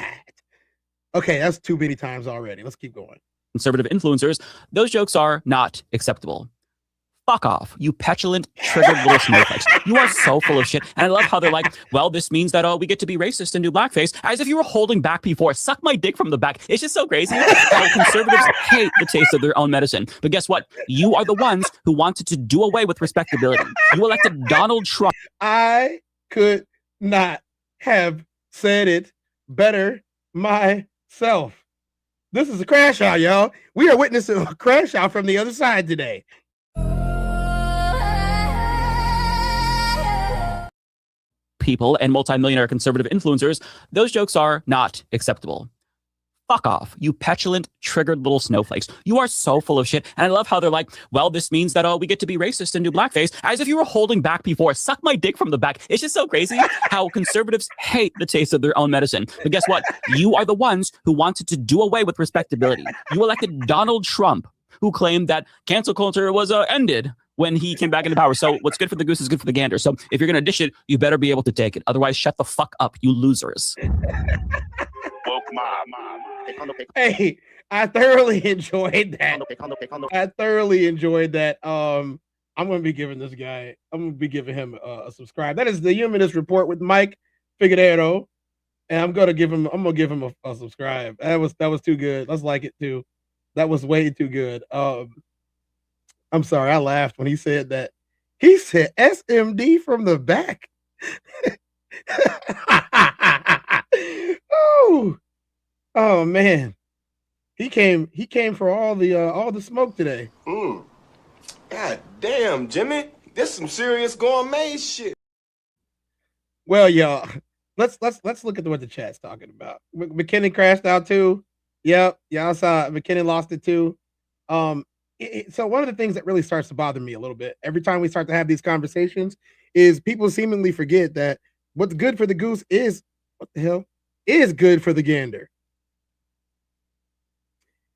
Okay, that's too many times already. Let's keep going. Conservative influencers, those jokes are not acceptable. Fuck off, you petulant, triggered little snowflakes. You are so full of shit. And I love how they're like, well, this means that we get to be racist and do blackface, as if you were holding back before. Suck my dick from the back. It's just so crazy how conservatives hate the taste of their own medicine. But guess what? You are the ones who wanted to do away with respectability. You elected Donald Trump. I could not have said it better myself. This is a crash out, y'all. We are witnessing a crash out from the other side today. People and multimillionaire conservative influencers, those jokes are not acceptable. Fuck off, you petulant, triggered little snowflakes. You are so full of shit. And I love how they're like, well, this means that we get to be racist and do blackface, as if you were holding back before. Suck my dick from the back. It's just so crazy how conservatives hate the taste of their own medicine. But guess what? You are the ones who wanted to do away with respectability. You elected Donald Trump, who claimed that cancel culture was ended when he came back into power. So what's good for the goose is good for the gander. So if you're going to dish it, you better be able to take it. Otherwise, shut the fuck up, you losers. Hey, I thoroughly enjoyed that. I thoroughly enjoyed that. I'm going to be giving this guy, I'm going to be giving him a subscribe. That is the Humanist Report with Mike Figueredo. And I'm going to give him a subscribe. That was too good. Let's like it too. That was way too good. I'm sorry, I laughed when he said that. He said SMD from the back. Oh man. He came for all the smoke today. God damn, Jimmy. This some serious gourmet shit. Well, y'all, let's look at what the chat's talking about. McKinnon crashed out too. Yep, y'all saw McKinnon lost it too. So one of the things that really starts to bother me a little bit every time we start to have these conversations is people seemingly forget that what's good for the goose is good for the gander.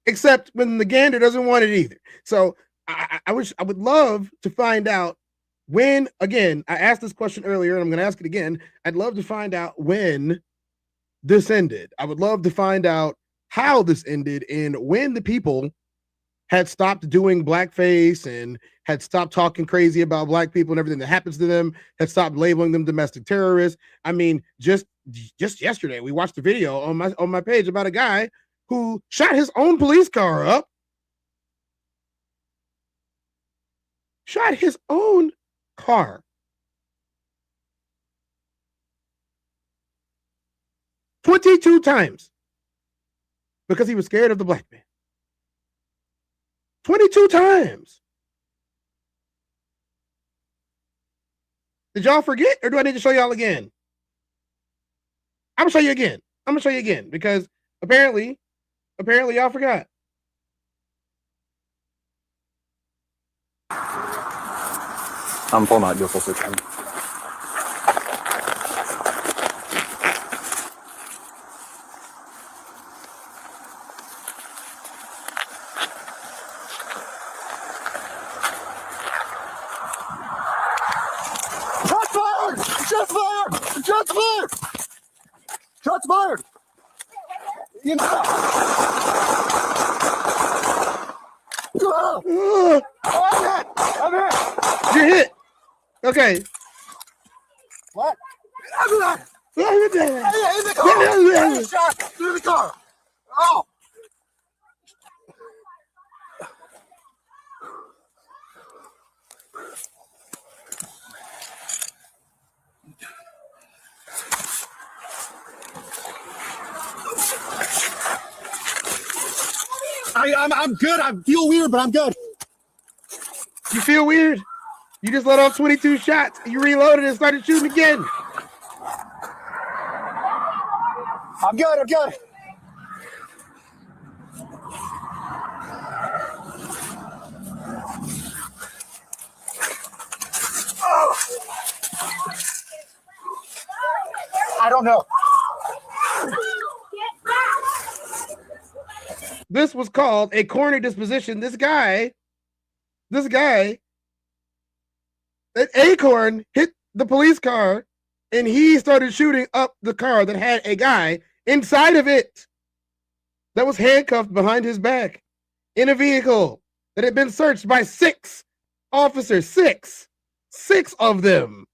Except when the gander doesn't want it either. So I would love to find out when, again, I asked this question earlier and I'm going to ask it again. I'd love to find out when this ended. I would love to find out how this ended and when the people had stopped doing blackface and had stopped talking crazy about black people and everything that happens to them, had stopped labeling them domestic terrorists. I mean, just yesterday, we watched a video on my page about a guy who shot his own police car up. Shot his own car. 22 times because he was scared of the black man. 22 times. Did y'all forget, or do I need to show y'all again? I'm gonna show you again. I'm gonna show you again because apparently y'all forgot. I'm pulling out your full system. Shots fired! Shots fired! You know. I'm hit! You're hit. Okay. What? In the car! Shot through the car! Oh! I'm good. I feel weird, but I'm good. You feel weird? You just let off 22 shots. You reloaded and started shooting again. I'm good. I'm good. I don't know. This was called a corner disposition. This guy, an acorn hit the police car, and he started shooting up the car that had a guy inside of it that was handcuffed behind his back in a vehicle that had been searched by 6 officers. Six of them.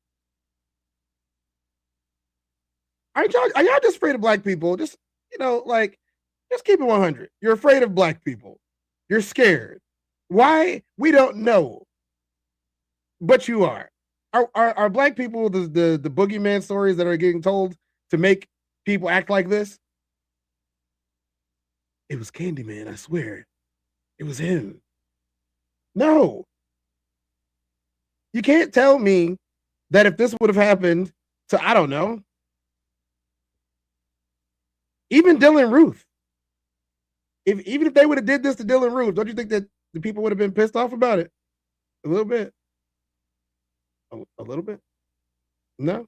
Are y'all just afraid of black people? Just, just keep it 100. You're afraid of black people. You're scared. Why? We don't know. But you are. Are black people the boogeyman stories that are getting told to make people act like this? It was Candyman, I swear. It was him. No. You can't tell me that if this would have happened to, I don't know, even Dylan Ruth. Even if they would have did this to Dylan Ruth, don't you think that the people would have been pissed off about it? A little bit. A little bit? No?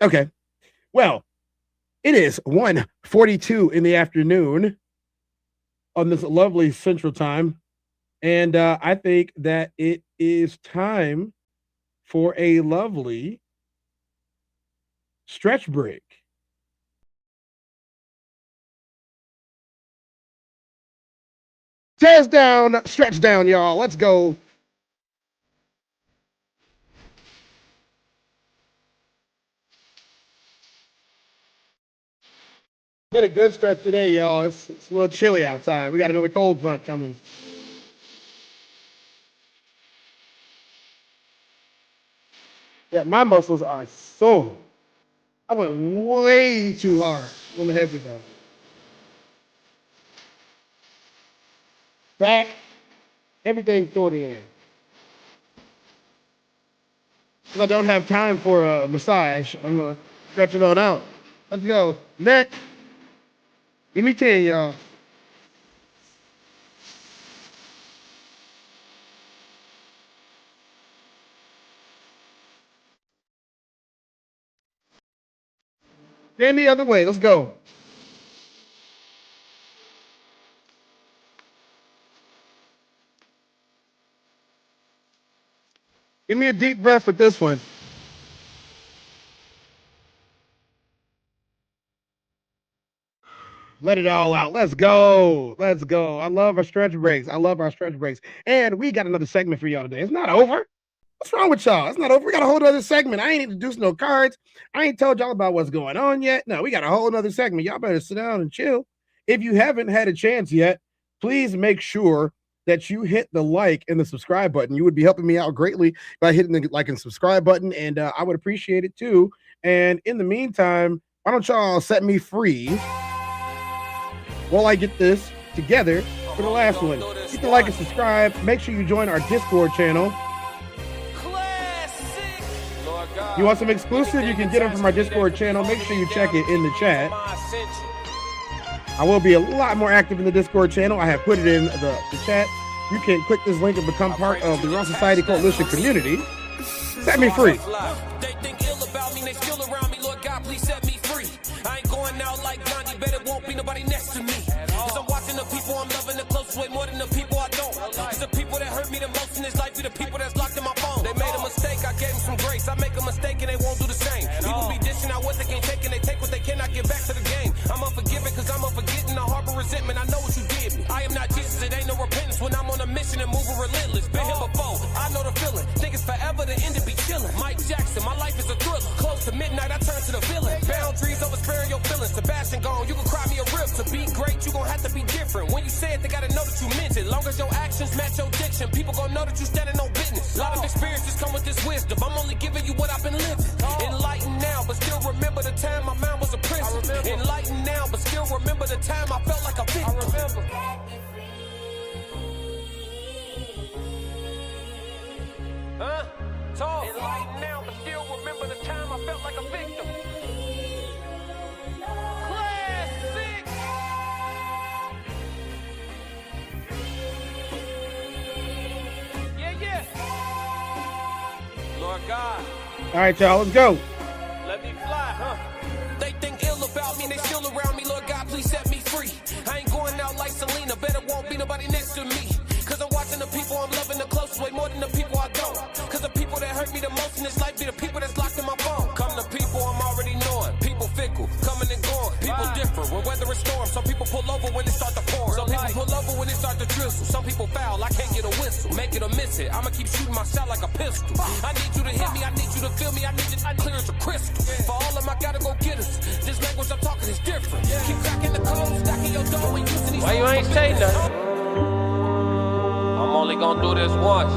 Okay. Well, it is 1:42 in the afternoon on this lovely Central Time. And I think that it is time for a lovely stretch break. Tezdown, stretch down, y'all. Let's go. Get a good stretch today, y'all. It's a little chilly outside. We got another cold front coming. Yeah, my muscles are sore. I went way too hard on the heavy though. Back, everything toward the end. Because I don't have time for a massage, I'm going to stretch it on out. Let's go. Neck. Give me 10, y'all. Stand the other way. Let's go. Give me a deep breath with this one. Let it all out. Let's go. Let's go. I love our stretch breaks. And we got another segment for y'all today. It's not over. What's wrong with y'all? It's not over. We got a whole other segment. I ain't introduced no cards. I ain't told y'all about what's going on yet. No, we got a whole other segment. Y'all better sit down and chill. If you haven't had a chance yet, please make sure that you hit the like and the subscribe button. You would be helping me out greatly by hitting the like and subscribe button, and I would appreciate it too. And in the meantime, why don't y'all set me free while I get this together for the last one. Hit the like and subscribe. Make sure you join our Discord channel. You want some exclusive? You can get them from our Discord channel. Make sure you check it in the chat. I will be a lot more active in the Discord channel. I have put it in the chat. You can click this link and become part of the Raw Society Coalition community. Set me free. They think ill about me, they still around me. Lord God, please set me free. I ain't going out like Gandhi, bet it won't be nobody next to me. Cause I'm watching the people I'm loving the closest way more than the people I don't. Cause the people that hurt me the most in this life be the people that's locked in my phone. They made a mistake, I gave them some grace. I make a mistake and they won't do the same. People be dishing out what they can't take and they take what they cannot get back to the game. I'm unforgiving cause I'm unforgetting. I harbor resentment, I know what you did me. I am not Jesus, it ain't no repentance when I'm on a mission and moving relentless. Been here before, I know the feeling. Think it's forever, the end to be chilling. Mike Jackson, my life is a thriller. Close to midnight, I turn to the villain. Boundaries over sparing your feelings. Sebastian gone, you can cry me a rip. To be great, you gon' have to be different. When you say it, they gotta know that you meant it. Long as your actions match your diction, people gon' know that you standing on business. A lot of experiences come with this wisdom. I'm only giving you what I've been living. Enlightened now, but still remember the time my mind was a prison. Enlightened now, but still remember the time I felt like a victim. I remember. Huh? Talk. Enlightened now, but still remember the time I felt like a victim. Classic. Yeah. Lord God. All right, y'all, let's go. Let me fly, huh? They think ill about me, they still around me. Lord God, please set me free. I ain't going out like Selena, better won't be nobody next to me. Cause I'm watching the people I'm loving the closest way more than the people I don't. Cause the people that hurt me the most in this life be the people that's locked in my phone. Come to people I'm already knowing. People fickle, coming and going. People different when weather is storm. Some people pull over when it start to pour. Some people pull over when it start to drizzle. Some people foul, I can't get a whistle. Make it or miss it, I'ma keep shooting my shot like a pistol. I need you to hit me, I need you to feel me, I need you clear as a crystal. For all of them, I gotta go get us. This language I'm talking is different. Keep cracking the code, stacking your dough and using these. Why you ain't say nothing? I'm only gonna do this once.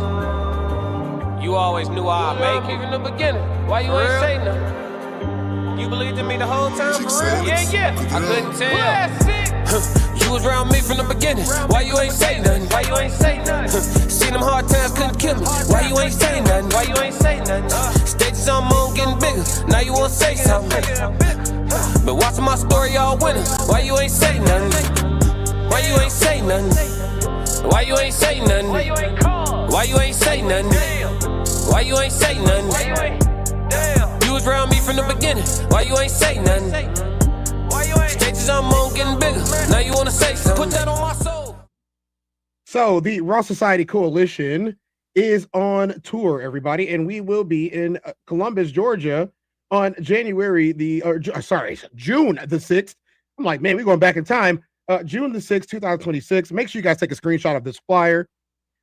You always knew I'd make it in the beginning. Why you ain't say nothing? You believed in me the whole time, for real? Yeah. I couldn't tell. You was around me from the beginning. Why you ain't say nothing? Why you ain't say nothing? Seen them hard times couldn't kill me. Why you ain't say nothing? Why you ain't say nothing? Stages I'm on getting bigger. Now you wanna say something. But watching my story all winning. Why you ain't say nothing? Why you ain't say nothing? Why you ain't say nothing? Why you ain't call? Why you ain't say nothing? Why you ain't say nothing? Why you ain't? Damn. You was around me from the beginning. Why you ain't say nothing? Why you ain't? Stages I'm on getting bigger. Now you wanna say something? Put that on my soul. So the Raw Society Coalition is on tour, everybody, and we will be in Columbus, Georgia on June the 6th. I'm like, man, we're going back in time. June the 6th, 2026. Make sure you guys take a screenshot of this flyer.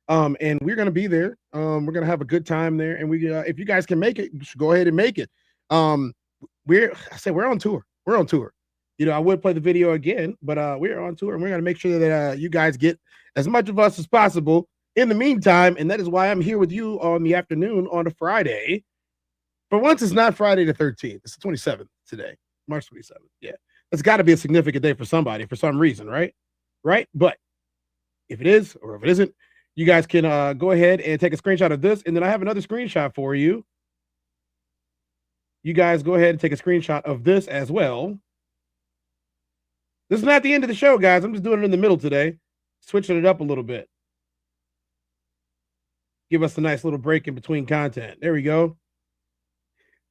And we're going to be there. We're going to have a good time there. And we, if you guys can make it, you should go ahead and make it. We're on tour. We're on tour. You know, I would play the video again, but we're on tour and we're going to make sure that you guys get as much of us as possible in the meantime. And that is why I'm here with you on the afternoon on a Friday. For once, it's not Friday the 13th. It's the 27th today, March 27th. Yeah. It's got to be a significant day for somebody for some reason, right? Right? But if it is or if it isn't, you guys can go ahead and take a screenshot of this. And then I have another screenshot for you. You guys go ahead and take a screenshot of this as well. This is not the end of the show, guys. I'm just doing it in the middle today, switching it up a little bit. Give us a nice little break in between content. There we go.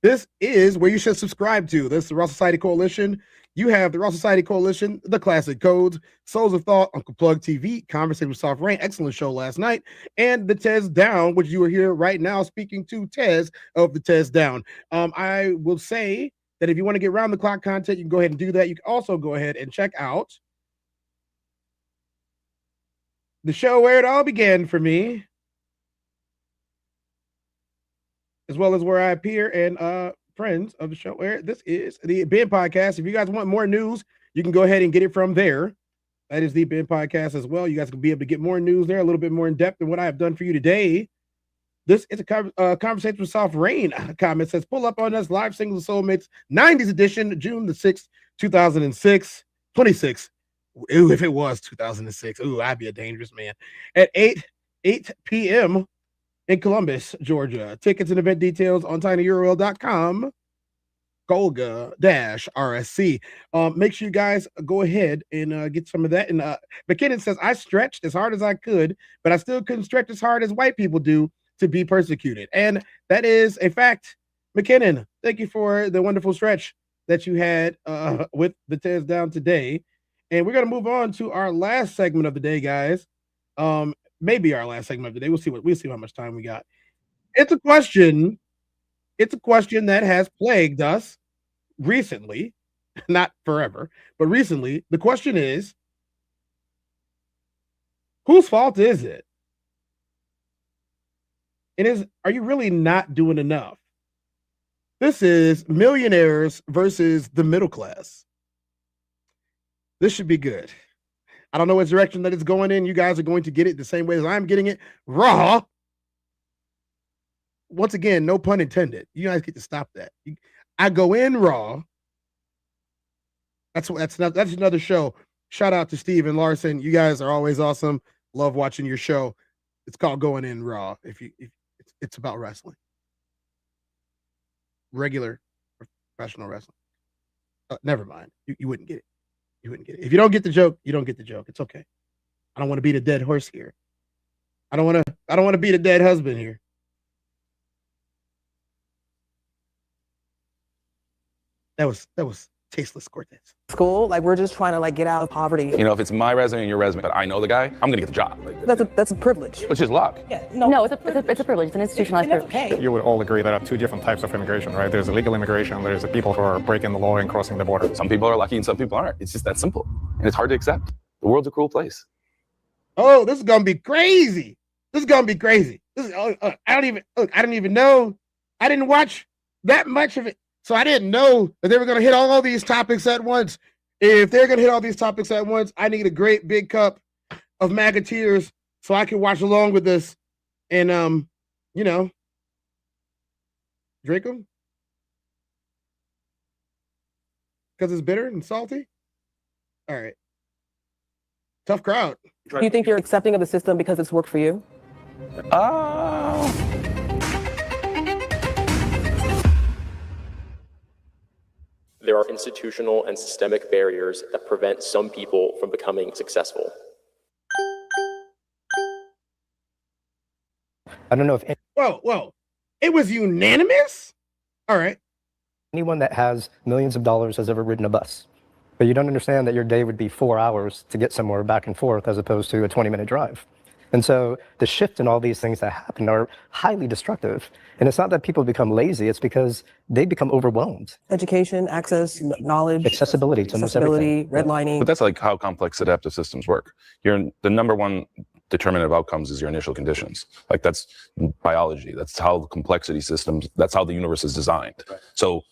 This is where you should subscribe to. This is the Raw Society Coalition. You have the Raw Society Coalition, the Classic Codes, Souls of Thought, Uncle Plug TV, Conversation with Soft Rain, excellent show last night, and the Tezdown, which you are here right now speaking to Tez of the Tezdown. I will say that if you want to get round the clock content, you can go ahead and do that. You can also go ahead and check out the show where it all began for me, as well as where I appear and friends of the show. Where this is the Ben Podcast. If you guys want more news, you can go ahead and get it from there. That is the Ben Podcast as well. You guys can be able to get more news there, a little bit more in depth than what I have done for you today. This is a Conversation with Soft Rain comment says, pull up on us live singles Soulmates 90s edition, June the 6th, 2006, 26. Ooh, if it was 2006, ooh, I'd be a dangerous man. At 8 p.m. in Columbus, Georgia. Tickets and event details on tinyurl.com. Golga-RSC. Make sure you guys go ahead and get some of that. And McKinnon says, I stretched as hard as I could, but I still couldn't stretch as hard as white people do to be persecuted. And that is a fact. McKinnon, thank you for the wonderful stretch that you had with the Tezdown today. And we're going to move on to our last segment of the day, guys. Maybe our last segment of the day. We'll see how much time we got. It's a question that has plagued us recently, not forever, but recently. The question is, whose fault is it? Are you really not doing enough? This is millionaires versus the middle class. This should be good. I don't know what direction that it's going in. You guys are going to get it the same way as I'm getting it. Raw. Once again, no pun intended. You guys get to stop that. I go in raw. That's another show. Shout out to Steve and Larson. You guys are always awesome. Love watching your show. It's called Going In Raw. It's about wrestling. Regular professional wrestling. Never mind. You wouldn't get it. You wouldn't get it. If you don't get the joke, you don't get the joke. It's okay. I don't want to beat a dead horse here. I don't want to beat a dead husband here. That was tasteless, Cortez. School, like we're just trying to like get out of poverty. You know, if it's my resume and your resume, but I know the guy, I'm gonna get the job. Like, That's a privilege. which is luck. Yeah, No, it's a privilege. It's an institutionalized privilege. Okay. You would all agree there are two different types of immigration, right? There's illegal immigration, there's the people who are breaking the law and crossing the border. Some people are lucky and some people aren't. It's just that simple. And it's hard to accept. The world's a cruel place. Oh, this is gonna be crazy. This is gonna be crazy. This is, I didn't even know. I didn't watch that much of it, so I didn't know that they were gonna hit all these topics at once. If they're gonna hit all these topics at once, I need a great big cup of MAGA tears so I can watch along with this and drink them because it's bitter and salty. All right, tough crowd. Do you think you're accepting of the system because it's worked for you? There are institutional and systemic barriers that prevent some people from becoming successful. I don't know if Whoa. It was unanimous? All right. anyone that has millions of dollars has ever ridden a bus. But you don't understand that your day would be 4 hours to get somewhere back and forth as opposed to a 20-minute drive. And so the shift in all these things that happen are highly destructive. And it's not that people become lazy, it's because they become overwhelmed. Education, access, knowledge, accessibility to almost everything. redlining. But that's like how complex adaptive systems work. The number one determinant of outcomes is your initial conditions. Like that's biology. That's how the complexity systems, that's how the universe is designed. So,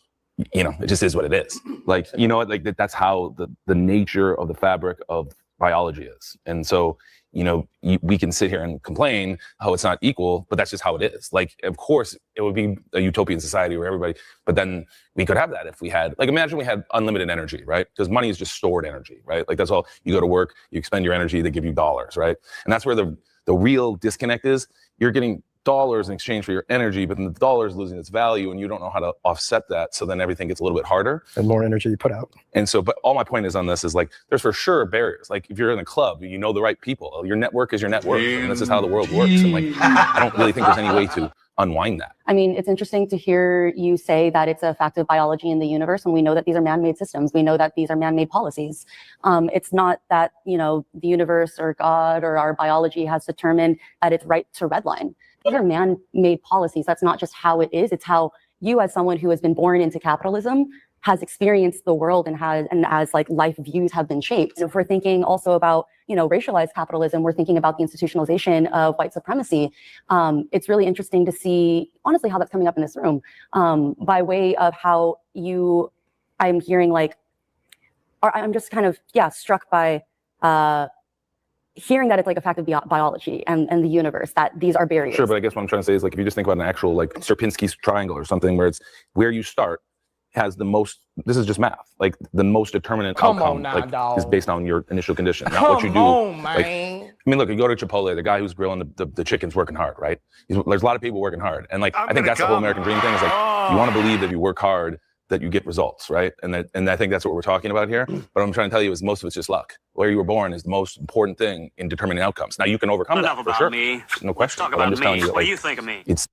you know, it just is what it is. Like, you know, like that's how the nature of the fabric of biology is. And so, you know, we can sit here and complain how it's not equal, but that's just how it is. Like, of course, it would be a utopian society where everybody, but then we could have that if we had, like, imagine we had unlimited energy, right? Because money is just stored energy, right? Like, that's all. You go to work, you expend your energy, they give you dollars, right? And that's where the real disconnect is. You're getting dollars in exchange for your energy, but then the dollar is losing its value and you don't know how to offset that. So then everything gets a little bit harder. And more energy you put out. And so, but all my point is on this is like, there's for sure barriers. Like if you're in a club, you know the right people. Your network is your net worth. And this is how the world works. And like, I don't really think there's any way to unwind that. I mean, it's interesting to hear you say that it's a fact of biology in the universe, and we know that these are man-made systems. We know that these are man-made policies. It's not that, you know, the universe or God or our biology has determined that it's right to redline. These are man-made policies. That's not just how it is. It's how you, as someone who has been born into capitalism, has experienced the world and as like life views have been shaped. And if we're thinking also about, you know, racialized capitalism, we're thinking about the institutionalization of white supremacy. It's really interesting to see, honestly, how that's coming up in this room, by way of how I'm hearing like, or I'm just kind of, struck by hearing that it's like a fact of biology and the universe, that these are barriers. Sure, but I guess what I'm trying to say is like, if you just think about an actual like Sierpinski's triangle or something where it's where you start has the most, this is just math, like the most determinant outcome is based on your initial condition, not what you do. Like, I mean, look, you go to Chipotle, the guy who's grilling the chicken's working hard, right? There's a lot of people working hard. And like, I think that's the whole American dream thing is like, you want to believe that if you work hard, that you get results, right? And I think that's what we're talking about here. But what I'm trying to tell you is most of it's just luck. Where you were born is the most important thing in determining outcomes. Now you can overcome that for sure. Me. No question. Talk but about I'm just me. telling you, What like, do you think of me? It's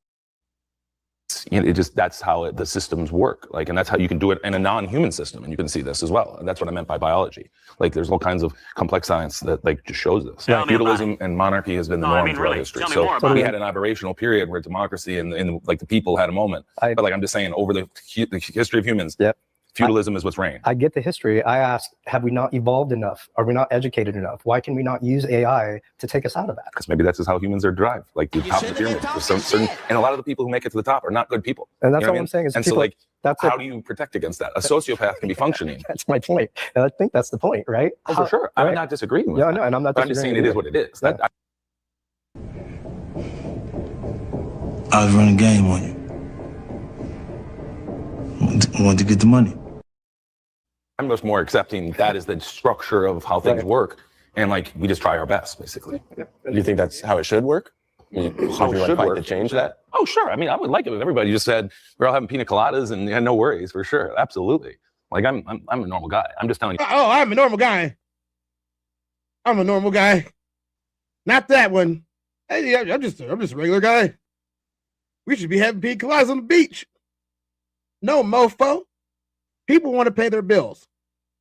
you know, it just that's how the systems work. Like, and that's how you can do it in a non-human system. And you can see this as well. And that's what I meant by biology. Like, there's all kinds of complex science that like just shows this. Tell me Feudalism and monarchy has been the norm throughout really, history. tell me So more about we it. had an aberrational period where democracy and like the people had a moment. But like I'm just saying, over the history of humans, feudalism is what's reigned. I get the history. I ask, have we not evolved enough? Are we not educated enough? Why can we not use AI to take us out of that? Because maybe that's just how humans are derived, like the top of the pyramid. There's some certain, and a lot of the people who make it to the top are not good people. And that's You know all what I'm saying is and so people- like, that's how do you protect against that? A sociopath can be functioning. That's my point. And I think that's the point, right? Oh, for sure. I'm not disagreeing with that. No, and I'm not But I'm just saying it is what it is. Yeah. I was running game on you. Wanted to get the money. I'm just more accepting that is the structure of how things work. And like, we just try our best, basically. Do you think that's how it should work? How Would it you should fight work. to change that? Oh, sure. I mean, I would like it if everybody just said, we're all having pina coladas and had no worries, for sure. Absolutely. Like, I'm a normal guy. I'm just telling you. Oh, I'm a normal guy. I'm a normal guy. Not that one. Hey, I'm just a regular guy. We should be having pina coladas on the beach. No mofo. People want to pay their bills.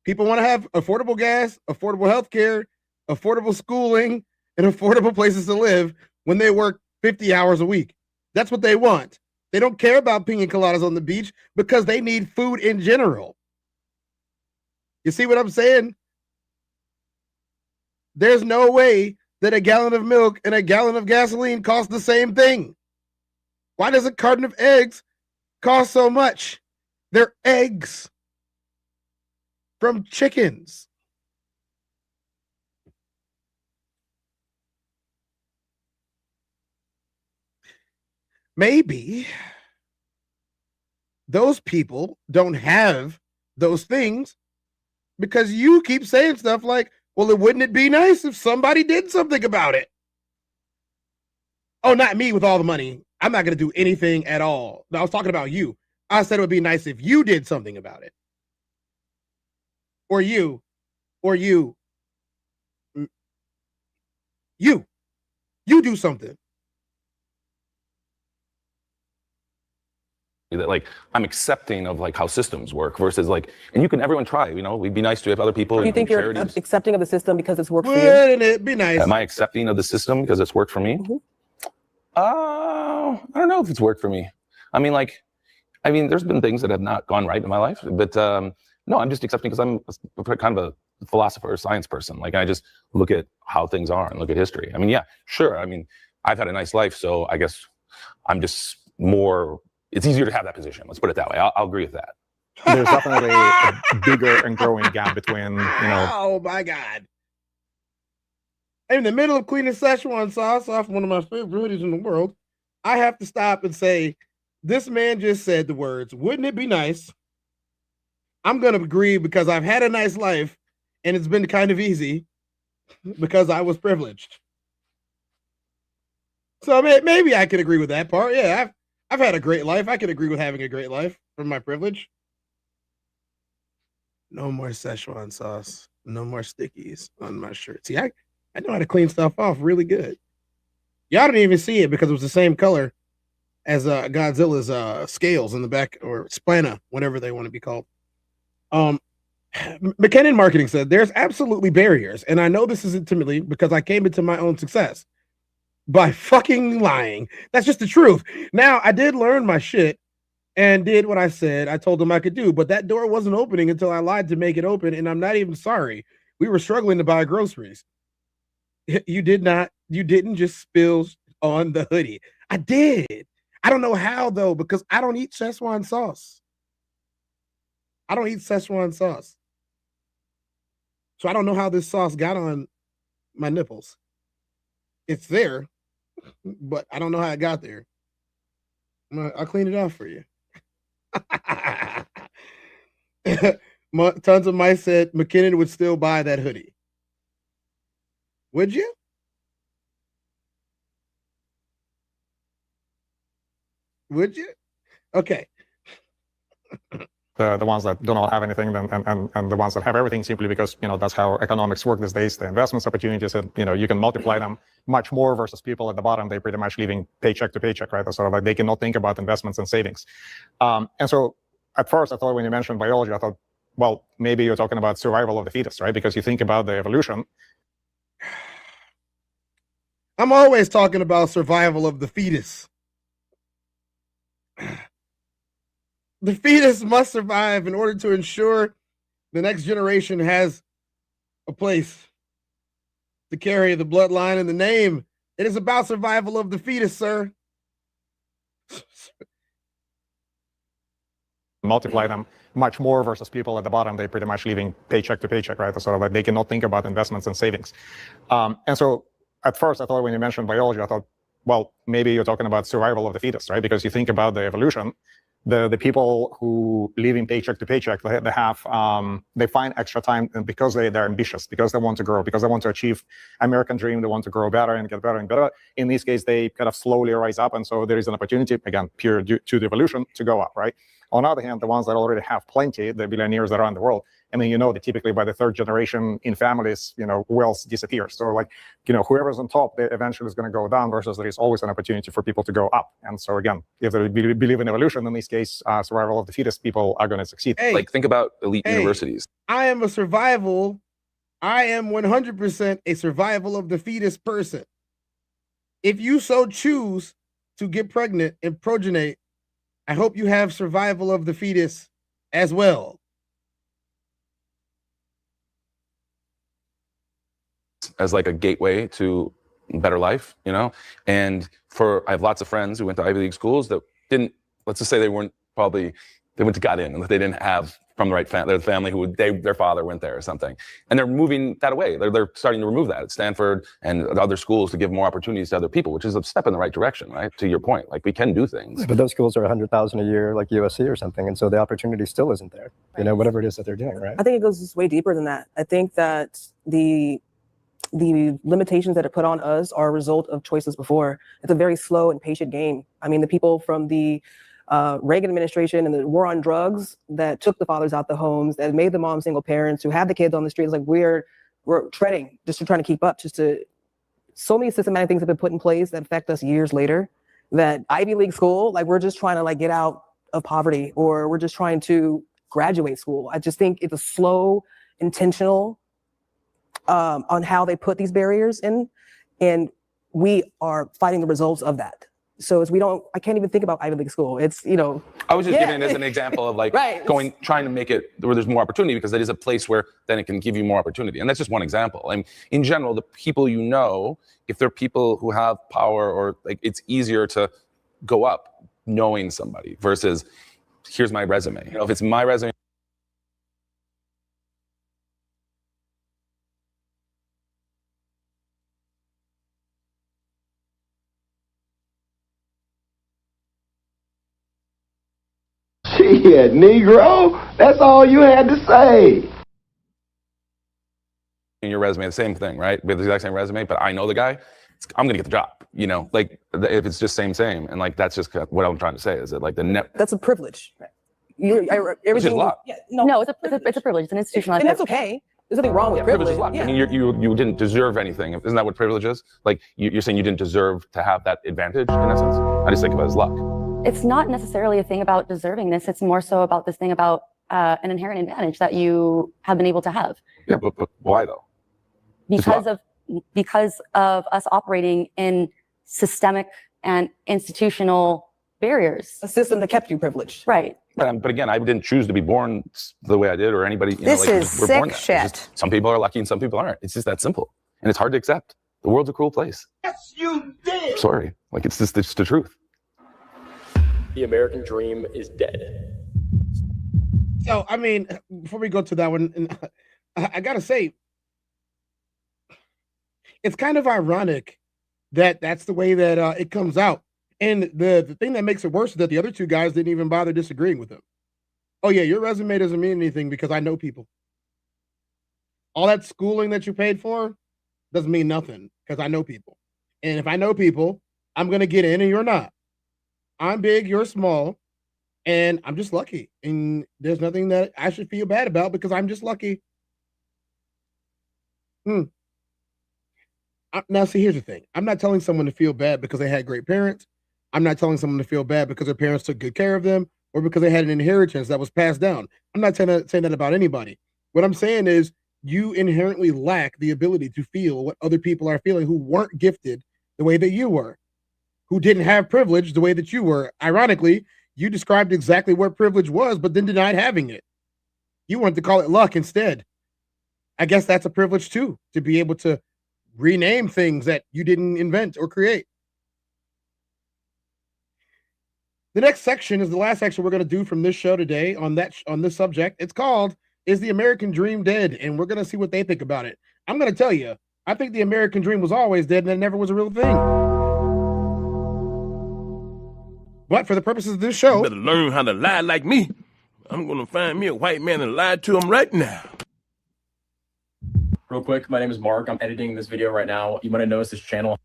People want to have affordable gas, affordable health care, affordable schooling, and affordable places to live when they work 50 hours a week. That's what they want. They don't care about pina coladas on the beach because they need food in general. You see what I'm saying? There's no way that a gallon of milk and a gallon of gasoline cost the same thing. Why does a carton of eggs cost so much? They're eggs from chickens. Maybe those people don't have those things because you keep saying stuff like, well, wouldn't it be nice if somebody did something about it? Oh, not me with all the money. I'm not going to do anything at all. No, I was talking about you. I said it would be nice if you did something about it. Or you. You do something. That like I'm accepting of like how systems work versus like, and everyone try, we'd be nice to if other people. You think you're accepting of the system because it's worked for you? Wouldn't it be nice? Am I accepting of the system because it's worked for me? I don't know if it's worked for me. There's been things that have not gone right in my life, but no, I'm just accepting because I'm kind of a philosopher or science person. Like I just look at how things are and look at history. Yeah, sure. I've had a nice life, so I guess I'm just more. It's easier to have that position. Let's put it that way. I'll agree with that. There's definitely a bigger and growing gap between, Oh my God. In the middle of cleaning Szechuan sauce off one of my favorite hoodies in the world, I have to stop and say, this man just said the words, wouldn't it be nice? I'm going to agree because I've had a nice life and it's been kind of easy because I was privileged. So maybe I could agree with that part. Yeah, I've had a great life. I can agree with having a great life from my privilege. No more Szechuan sauce. No more stickies on my shirt. See, I know how to clean stuff off really good. Y'all didn't even see it because it was the same color as Godzilla's scales in the back, or splana, whatever they want to be called. McKinnon Marketing said, there's absolutely barriers. And I know this is intimately because I came into my own success by fucking lying. That's just the truth. Now, I did learn my shit and did what I said I told them I could do, but that door wasn't opening until I lied to make it open, and I'm not even sorry. We were struggling to buy groceries. You didn't just spill on the hoodie. I did. I don't know how, though, because I don't eat Szechuan sauce. I don't eat Szechuan sauce. So I don't know how this sauce got on my nipples. It's there, but I don't know how it got there. I'll clean it off for you. Tons of mice said McKinnon would still buy that hoodie. Would you? Would you? Okay. The ones that do not have anything and the ones that have everything, simply because that's how economics work these days. The investments opportunities, and you can multiply them much more versus people at the bottom. They're pretty much living paycheck to paycheck, right? Sort of like they cannot think about investments and savings. And so at first I thought when you mentioned biology, I thought, well, maybe you're talking about survival of the fittest, right? Because you think about the evolution. I'm always talking about survival of the fetus. The fetus must survive in order to ensure the next generation has a place to carry the bloodline and the name. It is about survival of the fetus, sir. Multiply them much more versus people at the bottom. They're pretty much living paycheck to paycheck, right? Sort of like they cannot think about investments and savings. And so at first I thought when you mentioned biology, I thought, well, maybe you're talking about survival of the fetus, right? Because you think about the evolution. The people who live in paycheck to paycheck, they find extra time because they're ambitious, because they want to grow, because they want to achieve American dream. They want to grow better and get better and better. In this case, they kind of slowly rise up, and so there is an opportunity, again, pure due to the evolution, to go up, right? On the other hand, the ones that already have plenty, the billionaires that are in the world, I mean, that typically by the third generation in families, wealth disappears. So like, whoever's on top, they eventually is going to go down, versus there is always an opportunity for people to go up. And so again, if they believe in evolution, in this case, survival of the fittest, people are going to succeed. Hey, like, think about elite universities. I am 100% a survival of the fetus person. If you so choose to get pregnant and progenate, I hope you have survival of the fetus as well. As like a gateway to better life, and I have lots of friends who went to Ivy League schools that didn't, let's just say they went to got in, and they didn't have from the right family, their family their father went there or something. And they're moving that away. They're starting to remove that at Stanford and other schools to give more opportunities to other people, which is a step in the right direction, right? To your point, like we can do things. But those schools are $100,000 a year, like USC or something. And so the opportunity still isn't there, whatever it is that they're doing, right? I think it goes way deeper than that. I think that the limitations that are put on us are a result of choices before. It's a very slow and patient game. I mean, the people from the Reagan administration and the war on drugs that took the fathers out the homes, that made the moms single parents, who have the kids on the streets, like we're treading just to trying to keep up. So many systematic things have been put in place that affect us years later. That Ivy League school, like we're just trying to like get out of poverty, or we're just trying to graduate school. I just think it's a slow, intentional on how they put these barriers in, and we are fighting the results of that. So I can't even think about Ivy League school. It's, I was just giving it as an example of like right. trying to make it where there's more opportunity, because that is a place where then it can give you more opportunity. And that's just one example. I mean, in general, the people if they're people who have power, or like, it's easier to go up knowing somebody versus here's my resume. If it's my resume. Shit, Negro, that's all you had to say. In your resume, the same thing, right? We have the exact same resume, but I know the guy, I'm gonna get the job, like if it's just same, and like that's just what I'm trying to say is that like that's a privilege. Everything. Yeah, no, it's a privilege. It's an institutionalized. And that's okay. There's nothing wrong with privilege. Privilege is luck. Yeah. I mean, you didn't deserve anything. Isn't that what privilege is? Like you're saying you didn't deserve to have that advantage in essence. I just think of it as luck. It's not necessarily a thing about deserving this. It's more so about this thing about an inherent advantage that you have been able to have. Yeah, but why though? Because of us operating in systemic and institutional barriers. A system that kept you privileged. Right. But again, I didn't choose to be born the way I did, or anybody. This is we're sick born shit. Some people are lucky and some people aren't. It's just that simple, and it's hard to accept. The world's a cruel place. Yes, you did. I'm sorry, like it's just the truth. The American dream is dead. So, I mean, before we go to that one, I gotta say, it's kind of ironic that that's the way that it comes out. And the thing that makes it worse is that the other two guys didn't even bother disagreeing with him. Oh yeah, your resume doesn't mean anything because I know people. All that schooling that you paid for doesn't mean nothing because I know people. And if I know people, I'm going to get in and you're not. I'm big, you're small, and I'm just lucky. And there's nothing that I should feel bad about because I'm just lucky. Now, see, here's the thing. I'm not telling someone to feel bad because they had great parents. I'm not telling someone to feel bad because their parents took good care of them or because they had an inheritance that was passed down. I'm not saying that about anybody. What I'm saying is you inherently lack the ability to feel what other people are feeling who weren't gifted the way that you were, who didn't have privilege the way that you were. Ironically, you described exactly what privilege was, but then denied having it. You wanted to call it luck instead. I guess that's a privilege too, to be able to rename things that you didn't invent or create. The next section is the last section we're going to do from this show today on this subject. It's called "Is the American Dream Dead?" And we're going to see what they think about it. I'm going to tell you, I think the American dream was always dead and it never was a real thing. But for the purposes of this show, you better learn how to lie like me. I'm going to find me a white man and lie to him right now. Real quick, my name is Mark. I'm editing this video right now. You might have noticed this channel.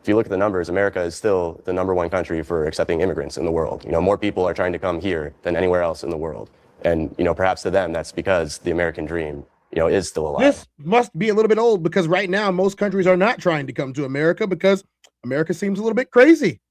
if you look at the numbers, America is still the #1 country for accepting immigrants in the world. You know, more people are trying to come here than anywhere else in the world. And, you know, perhaps to them, that's because the American dream, you know, is still alive. This must be a little bit old because right now most countries are not trying to come to America because America seems a little bit crazy.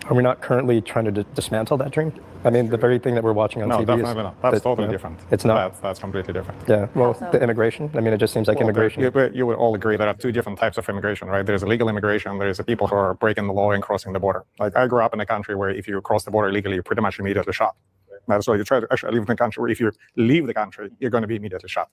Are we not currently trying to dismantle that dream? I mean, the very thing that we're watching on No, TV definitely not. That's totally you know, different. It's not. That's completely different. Yeah. Well, the immigration. I mean, it just seems like immigration. You would all agree there are two different types of immigration, right? There's illegal immigration. There's the people who are breaking the law and crossing the border. Like I grew up in a country where if you cross the border illegally, you're pretty much immediately shot. So you try to actually live in a country where if you leave the country, you're going to be immediately shot.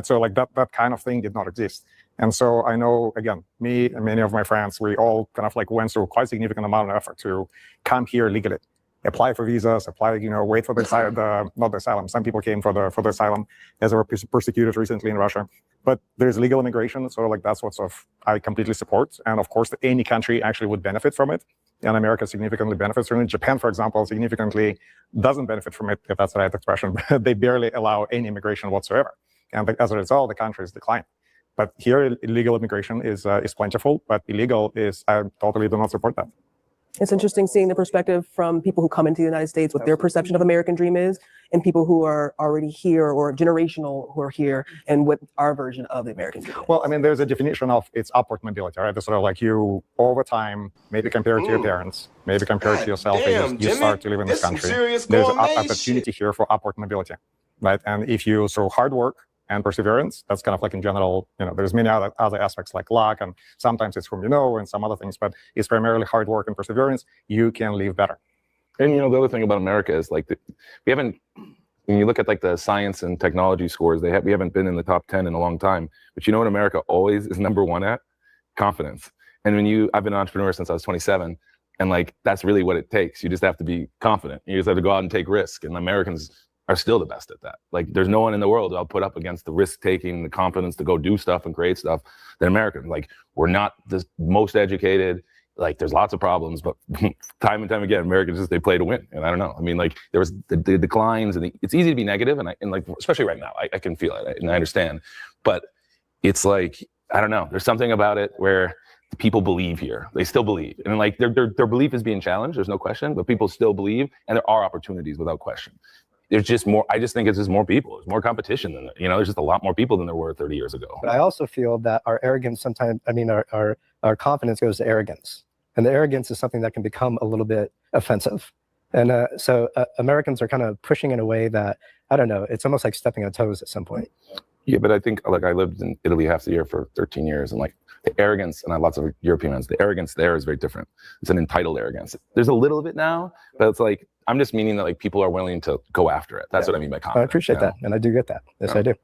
So like that kind of thing did not exist. And so I know, again, me and many of my friends, we all kind of like went through quite a significant amount of effort to come here legally, apply for visas, wait for not the asylum. Some people came for the asylum as they were persecuted recently in Russia. But there's legal immigration, so like that's what sort of I completely support. And of course, any country actually would benefit from it. And America significantly benefits from it. Japan, for example, significantly doesn't benefit from it, if that's the right expression. They barely allow any immigration whatsoever. And as a result, the country is declining. But here, illegal immigration is plentiful, but illegal is, I totally do not support that. It's interesting seeing the perspective from people who come into the United States, what their perception of American dream is, and people who are already here or generational who are here, and what our version of the American dream is. Well, I mean, there's a definition of its upward mobility, right? It's sort of like you, over time, maybe compared to your parents, maybe compared to yourself, you start to live in this country. There's an opportunity here for upward mobility, right? And if you, through hard work and perseverance, that's kind of like in general, there's many other aspects like luck, and sometimes it's from and some other things, but it's primarily hard work and perseverance. You can live better. And the other thing about America is like we haven't. When you look at like the science and technology scores, we haven't been in the top 10 in a long time. But you know what America always is #1 at? Confidence. And I've been an entrepreneur since I was 27, and like that's really what it takes. You just have to be confident. You just have to go out and take risk. And Americans are still the best at that. Like there's no one in the world I'll put up against the risk taking, the confidence to go do stuff and create stuff than Americans. Like we're not the most educated. Like there's lots of problems, but time and time again, Americans they play to win. And I don't know. I mean, like there was the declines, and it's easy to be negative, and like especially right now, I can feel it and I understand. But it's like I don't know. There's something about it where people believe here. They still believe, and like their belief is being challenged. There's no question, but people still believe, and there are opportunities without question. There's just more. I just think it's just more people. There's more competition than there's just a lot more people than there were 30 years ago. But I also feel that our arrogance sometimes, our confidence goes to arrogance. And the arrogance is something that can become a little bit offensive. And so Americans are kind of pushing in a way that, I don't know, it's almost like stepping on toes at some point. Yeah, but I think like I lived in Italy half the year for 13 years, and like the arrogance, and I have lots of European friends, the arrogance there is very different. It's an entitled arrogance. There's a little of it now, but it's like, I'm just meaning that like people are willing to go after it. That's what I mean by confidence. I appreciate that, and I do get that. Yes, I do.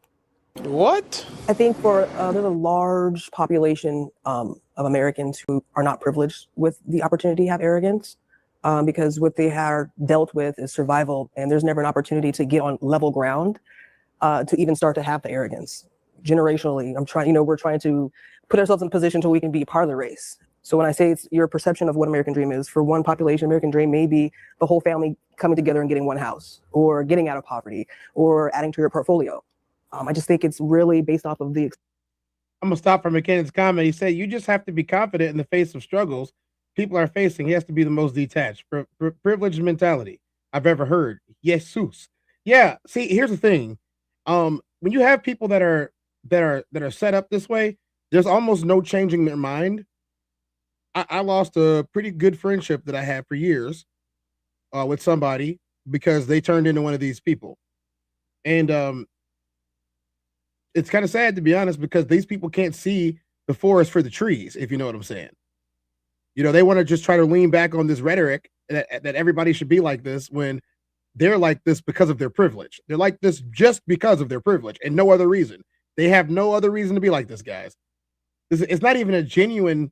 What? I think there's a large population of Americans who are not privileged with the opportunity to have arrogance because what they are dealt with is survival, and there's never an opportunity to get on level ground to even start to have the arrogance. Generationally, we're trying to put ourselves in a position so we can be part of the race. So when I say it's your perception of what American dream is, for one population, American dream may be the whole family coming together and getting one house, or getting out of poverty, or adding to your portfolio. I just think it's really based off of the. I'm gonna stop for McKinnon's comment. He said, "You just have to be confident in the face of struggles people are facing. He has to be the most detached, privileged mentality I've ever heard." Jesus. Yeah. See, here's the thing. When you have people that are set up this way, there's almost no changing their mind. I lost a pretty good friendship that I had for years with somebody because they turned into one of these people. And it's kind of sad, to be honest, because these people can't see the forest for the trees, if you know what I'm saying. They want to just try to lean back on this rhetoric that everybody should be like this when they're like this because of their privilege. They're like this just because of their privilege and no other reason. They have no other reason to be like this, guys. It's not even a genuine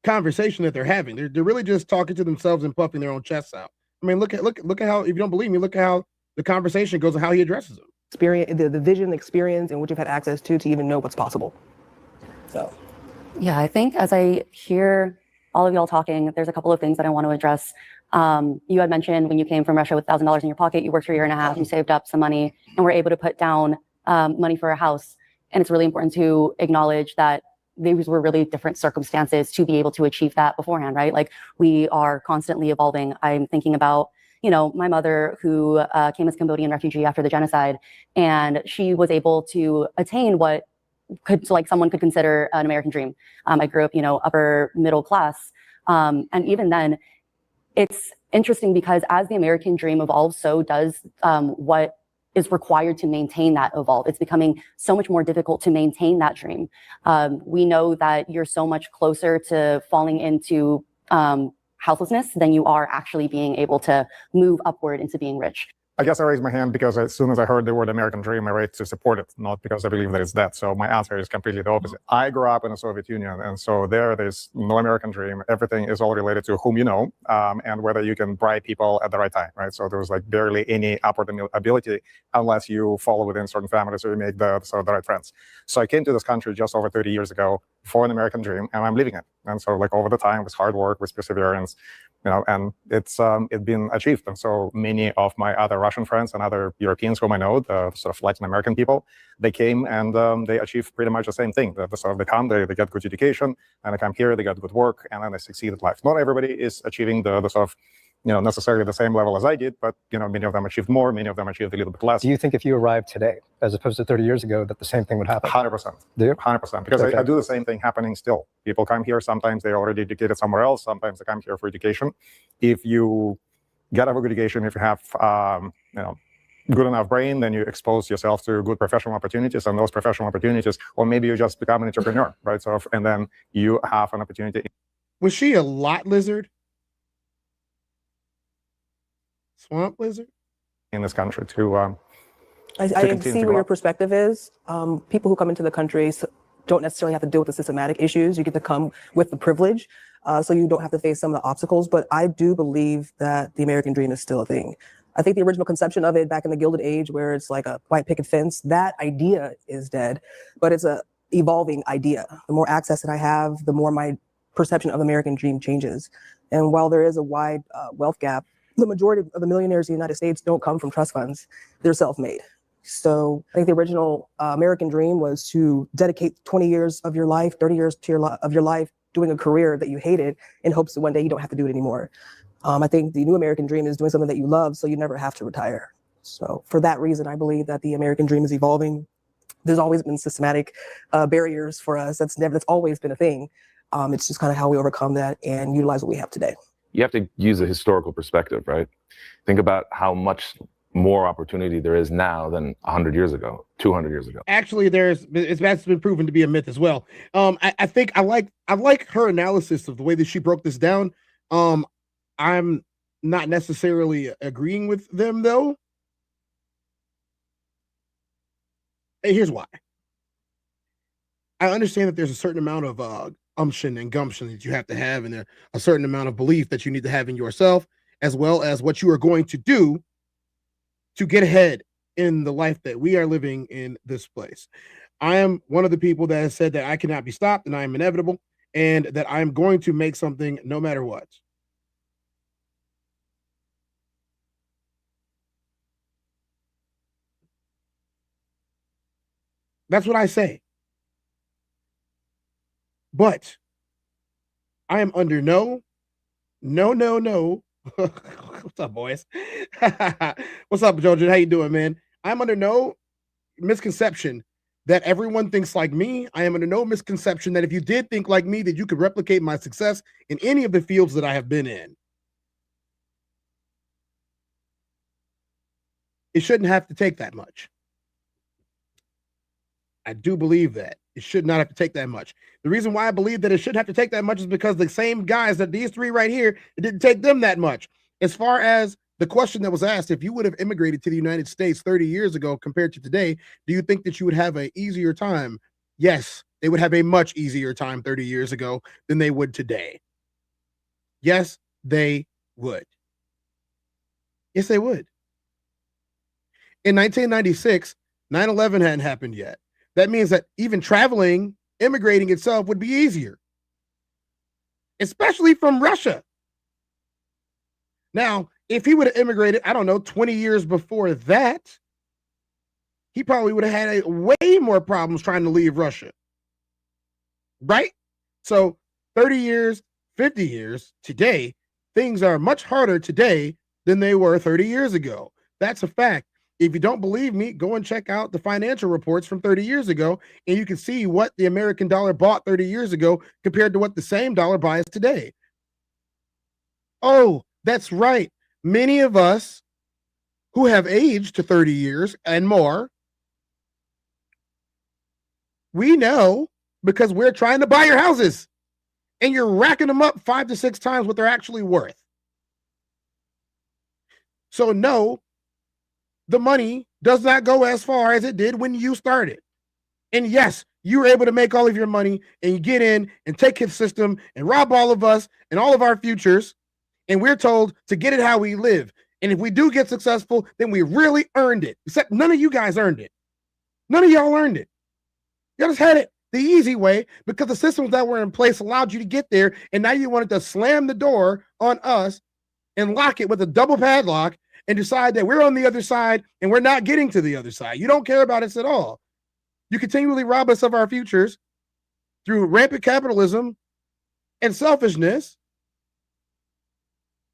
conversation that they're having. They're really just talking to themselves and puffing their own chests out. I mean, look at how, if you don't believe me, look at how the conversation goes and how he addresses them. Experience, the vision, the experience, and what you've had access to even know what's possible. So, yeah, I think as I hear all of y'all talking, there's a couple of things that I want to address. You had mentioned when you came from Russia with $1,000 in your pocket, you worked for a year and a half, you saved up some money, and were able to put down money for a house. And it's really important to acknowledge that these were really different circumstances to be able to achieve that beforehand, right? Like we are constantly evolving. I'm thinking about, you know, my mother who came as Cambodian refugee after the genocide, and she was able to attain what someone could consider an American dream. I grew up, you know, upper middle class. And even then, it's interesting because as the American dream evolves, so does what is required to maintain that evolve. It's becoming so much more difficult to maintain that dream. We know that you're so much closer to falling into houselessness than you are actually being able to move upward into being rich. I guess I raised my hand because as soon as I heard the word American dream, I raised to support it, not because I believe that it's that. So my answer is completely the opposite. I grew up in the Soviet Union, and so there's no American dream. Everything is all related to whom you know, and whether you can bribe people at the right time, right? So there was like barely any upward ability unless you fall within certain families or you make the right friends. So I came to this country just over 30 years ago for an American dream, and I'm living it. And so like over the time, with hard work, with perseverance, you know, and it's been achieved. And so many of my other Russian friends and other Europeans whom I know, the sort of Latin American people, they came and they achieved pretty much the same thing. They come, they get good education, and they come here, they get good work, and then they succeed at life. Not everybody is achieving the sort of, you know, necessarily the same level as I did, but, you know, many of them achieved more, many of them achieved a little bit less. Do you think if you arrived today, as opposed to 30 years ago, that the same thing would happen? 100%. Do you? 100%. Because I do the same thing happening still. People come here, sometimes they're already educated somewhere else, sometimes they come here for education. If you get a good education, if you have, you know, good enough brain, then you expose yourself to good professional opportunities, and those professional opportunities, or maybe you just become an entrepreneur, right? So, and then you have an opportunity. Was she a lot lizard? Swamp lizard? In this country to I see where your perspective is. People who come into the country don't necessarily have to deal with the systematic issues. You get to come with the privilege, so you don't have to face some of the obstacles. But I do believe that the American dream is still a thing. I think the original conception of it back in the Gilded Age, where it's like a white picket fence, that idea is dead, but it's a evolving idea. The more access that I have, the more my perception of the American dream changes. And while there is a wide wealth gap, the majority of the millionaires in the United States don't come from trust funds. They're self-made. So I think the original American dream was to dedicate 20 years of your life, 30 years of your life doing a career that you hated in hopes that one day you don't have to do it anymore. I think the new American dream is doing something that you love so you never have to retire. So for that reason, I believe that the American dream is evolving. There's always been systematic barriers for us. That's always been a thing. It's just kind of how we overcome that and utilize what we have today. You have to use a historical perspective, right? Think about how much more opportunity there is now than 100 years ago, 200 years ago. Actually, that's been proven to be a myth as well. I think I like her analysis of the way that she broke this down. I'm not necessarily agreeing with them though. And here's why. I understand that there's a certain amount of umption and gumption that you have to have, and a certain amount of belief that you need to have in yourself, as well as what you are going to do to get ahead in the life that we are living in this place. I am one of the people that has said that I cannot be stopped and I am inevitable, and that I'm going to make something no matter what. That's what I say. But I am under no. What's up, boys? What's up, Jojo? How you doing, man? I'm under no misconception that everyone thinks like me. I am under no misconception that if you did think like me, that you could replicate my success in any of the fields that I have been in. It shouldn't have to take that much. I do believe that. It should not have to take that much. The reason why I believe that it shouldn't have to take that much is because the same guys that these three right here, it didn't take them that much. As far as the question that was asked, if you would have immigrated to the United States 30 years ago compared to today, do you think that you would have an easier time? Yes, they would have a much easier time 30 years ago than they would today. Yes, they would. Yes, they would. In 1996, 9/11 hadn't happened yet. That means that even traveling, immigrating itself would be easier, especially from Russia. Now, if he would have immigrated, I don't know, 20 years before that, he probably would have had way more problems trying to leave Russia. right? So 30 years, 50 years today, things are much harder today than they were 30 years ago. That's a fact. If you don't believe me, go and check out the financial reports from 30 years ago, and you can see what the American dollar bought 30 years ago compared to what the same dollar buys today. Oh, that's right. Many of us who have aged to 30 years and more, we know because we're trying to buy your houses and you're racking them up 5 to 6 times what they're actually worth. So no, the money does not go as far as it did when you started. And yes, you were able to make all of your money and you get in and take his system and rob all of us and all of our futures. And we're told to get it how we live. And if we do get successful, then we really earned it. Except none of you guys earned it. None of y'all earned it. You just had it the easy way because the systems that were in place allowed you to get there. And now you wanted to slam the door on us and lock it with a double padlock and decide that we're on the other side and we're not getting to the other side. You don't care about us at all. You continually rob us of our futures through rampant capitalism and selfishness.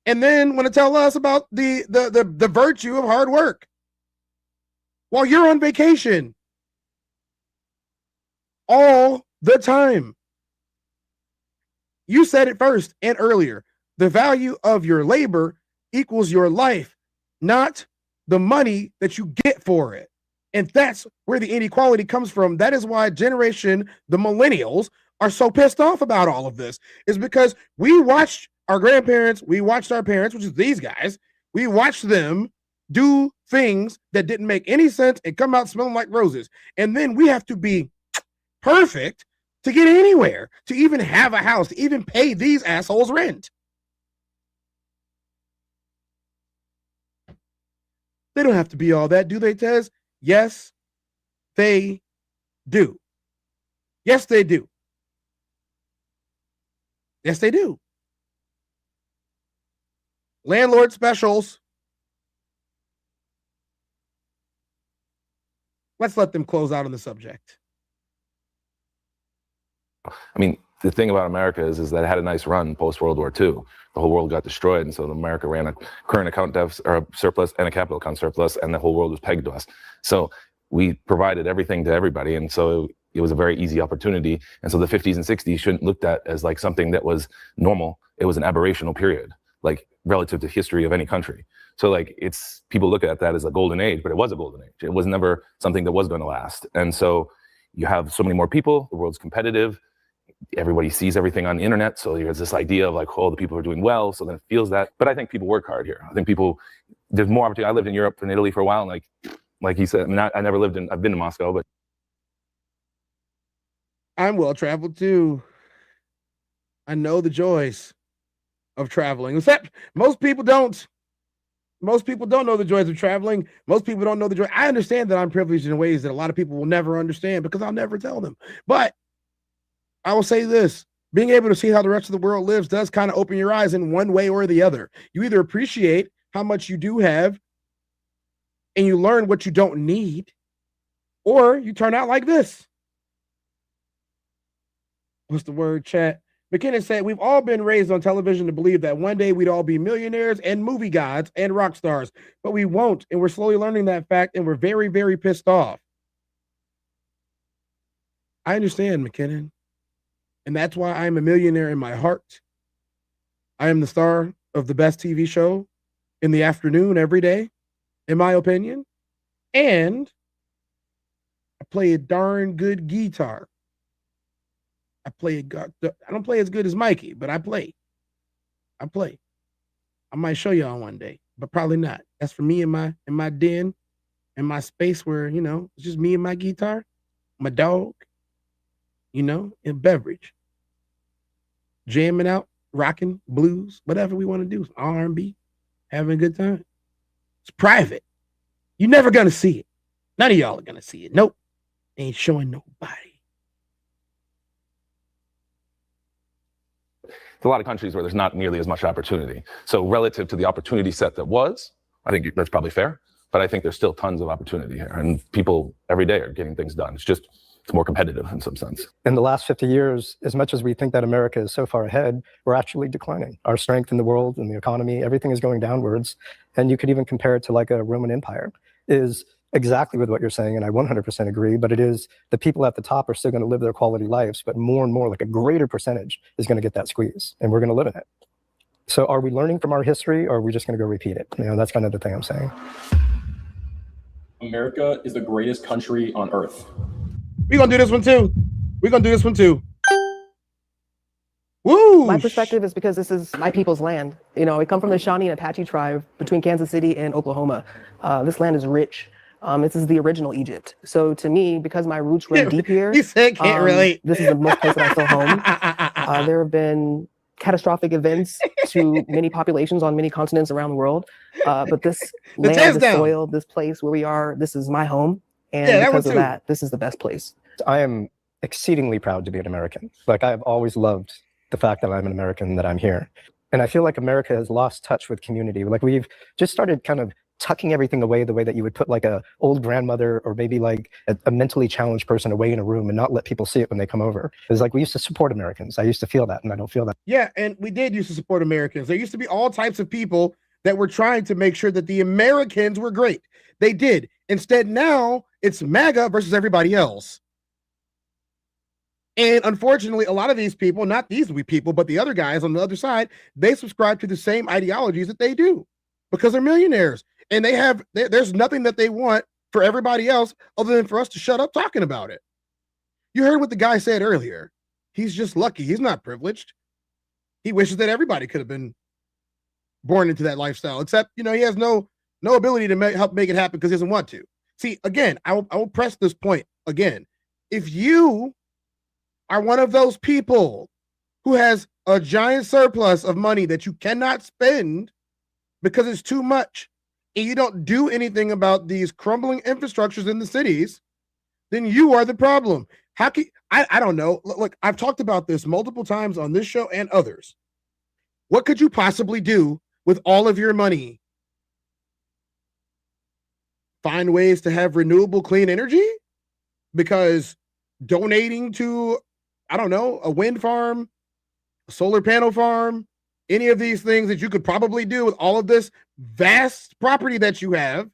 And then want to tell us about the virtue of hard work while you're on vacation all the time. You said it first and earlier. The value of your labor equals your life, not the money that you get for it. And that's where the inequality comes from. That is why the millennials, are so pissed off about all of this, is because we watched our grandparents, we watched our parents, which is these guys, we watched them do things that didn't make any sense and come out smelling like roses. And then we have to be perfect to get anywhere, to even have a house, to even pay these assholes rent. They don't have to be all that, do they, Tez? Yes, they do. Yes, they do. Yes, they do. Landlord specials. Let's let them close out on the subject. I mean, the thing about America is that it had a nice run post World War II. The whole world got destroyed, and so America ran a current account deficit or a surplus and a capital account surplus, and the whole world was pegged to us. So we provided everything to everybody, and so it was a very easy opportunity. And so the 50s and 60s shouldn't looked at as like something that was normal. It was an aberrational period, like relative to history of any country. So like people look at that as a golden age, but it was a golden age. It was never something that was going to last. And so you have so many more people. The world's competitive. Everybody sees everything on the internet. So there's this idea of like, oh, the people are doing well. So then it feels that. But I think people work hard here. I think there's more opportunity. I lived in Europe and Italy for a while. And like he said, I mean, I never I've been to Moscow, but. I'm well traveled too. I know the joys of traveling. Except most people don't. Most people don't know the joys of traveling. Most people don't know the joy. I understand that I'm privileged in ways that a lot of people will never understand because I'll never tell them. But I will say this, being able to see how the rest of the world lives does kind of open your eyes in one way or the other. You either appreciate how much you do have and you learn what you don't need, or you turn out like this. What's the word, chat? McKinnon said, we've all been raised on television to believe that one day we'd all be millionaires and movie gods and rock stars, but we won't. And we're slowly learning that fact, and we're very, very pissed off. I understand, McKinnon. And that's why I'm a millionaire in my heart. I am the star of the best TV show in the afternoon every day, in my opinion. And I play a darn good guitar. I don't play as good as Mikey, but I play. I might show y'all one day, but probably not. That's for me in my den, in my space where, it's just me and my guitar, my dog, and beverage. Jamming out, rocking, blues, whatever we want to do. R&B, having a good time. It's private. You're never going to see it. None of y'all are going to see it. Nope. Ain't showing nobody. A lot of countries where there's not nearly as much opportunity. So relative to the opportunity set that was, I think that's probably fair, but I think there's still tons of opportunity here and people every day are getting things done. It's just more competitive in some sense. In the last 50 years, as much as we think that America is so far ahead, we're actually declining. Our strength in the world and the economy, everything is going downwards. And you could even compare it to like a Roman Empire. Is exactly with what you're saying, and I 100% agree, but it is the people at the top are still going to live their quality lives, but more and more, like a greater percentage is going to get that squeeze, and we're going to live in it. So are we learning from our history, or are we just going to go repeat it? You know, that's kind of the thing I'm saying. America is the greatest country on earth. We're going to do this one too. Woo! My perspective is because this is my people's land. You know, I come from the Shawnee and Apache tribe between Kansas City and Oklahoma. This land is rich. This is the original Egypt. So to me, because my roots run deep here, You said can't relate. this is the most place that I feel home. There have been catastrophic events to many populations on many continents around the world. But this land, this soil, this place where we are, this is my home. And because of that, this is the best place. I am exceedingly proud to be an American. Like, I've always loved the fact that I'm an American, that I'm here. And I feel like America has lost touch with community. Like, we've just started kind of tucking everything away the way that you would put like a old grandmother or maybe like a mentally challenged person away in a room and not let people see it when they come over. It's like we used to support Americans. I used to feel that, and I don't feel that. Yeah, and we did used to support Americans. There used to be all types of people that were trying to make sure that the Americans were great. They did. Instead, now it's MAGA versus everybody else. And unfortunately, a lot of these people, not these people, but the other guys on the other side, they subscribe to the same ideologies that they do because they're millionaires. And there's nothing that they want for everybody else other than for us to shut up talking about it. You heard what the guy said earlier. He's just lucky. He's not privileged. He wishes that everybody could have been born into that lifestyle, except, he has no ability to help make it happen because he doesn't want to. See, again, I will press this point again. If you are one of those people who has a giant surplus of money that you cannot spend because it's too much, and you don't do anything about these crumbling infrastructures in the cities, then you are the problem. How can I don't know. Look, I've talked about this multiple times on this show and others. What could you possibly do with all of your money? Find ways to have renewable clean energy? Because donating to, I don't know, a wind farm, a solar panel farm, any of these things that you could probably do with all of this vast property that you have.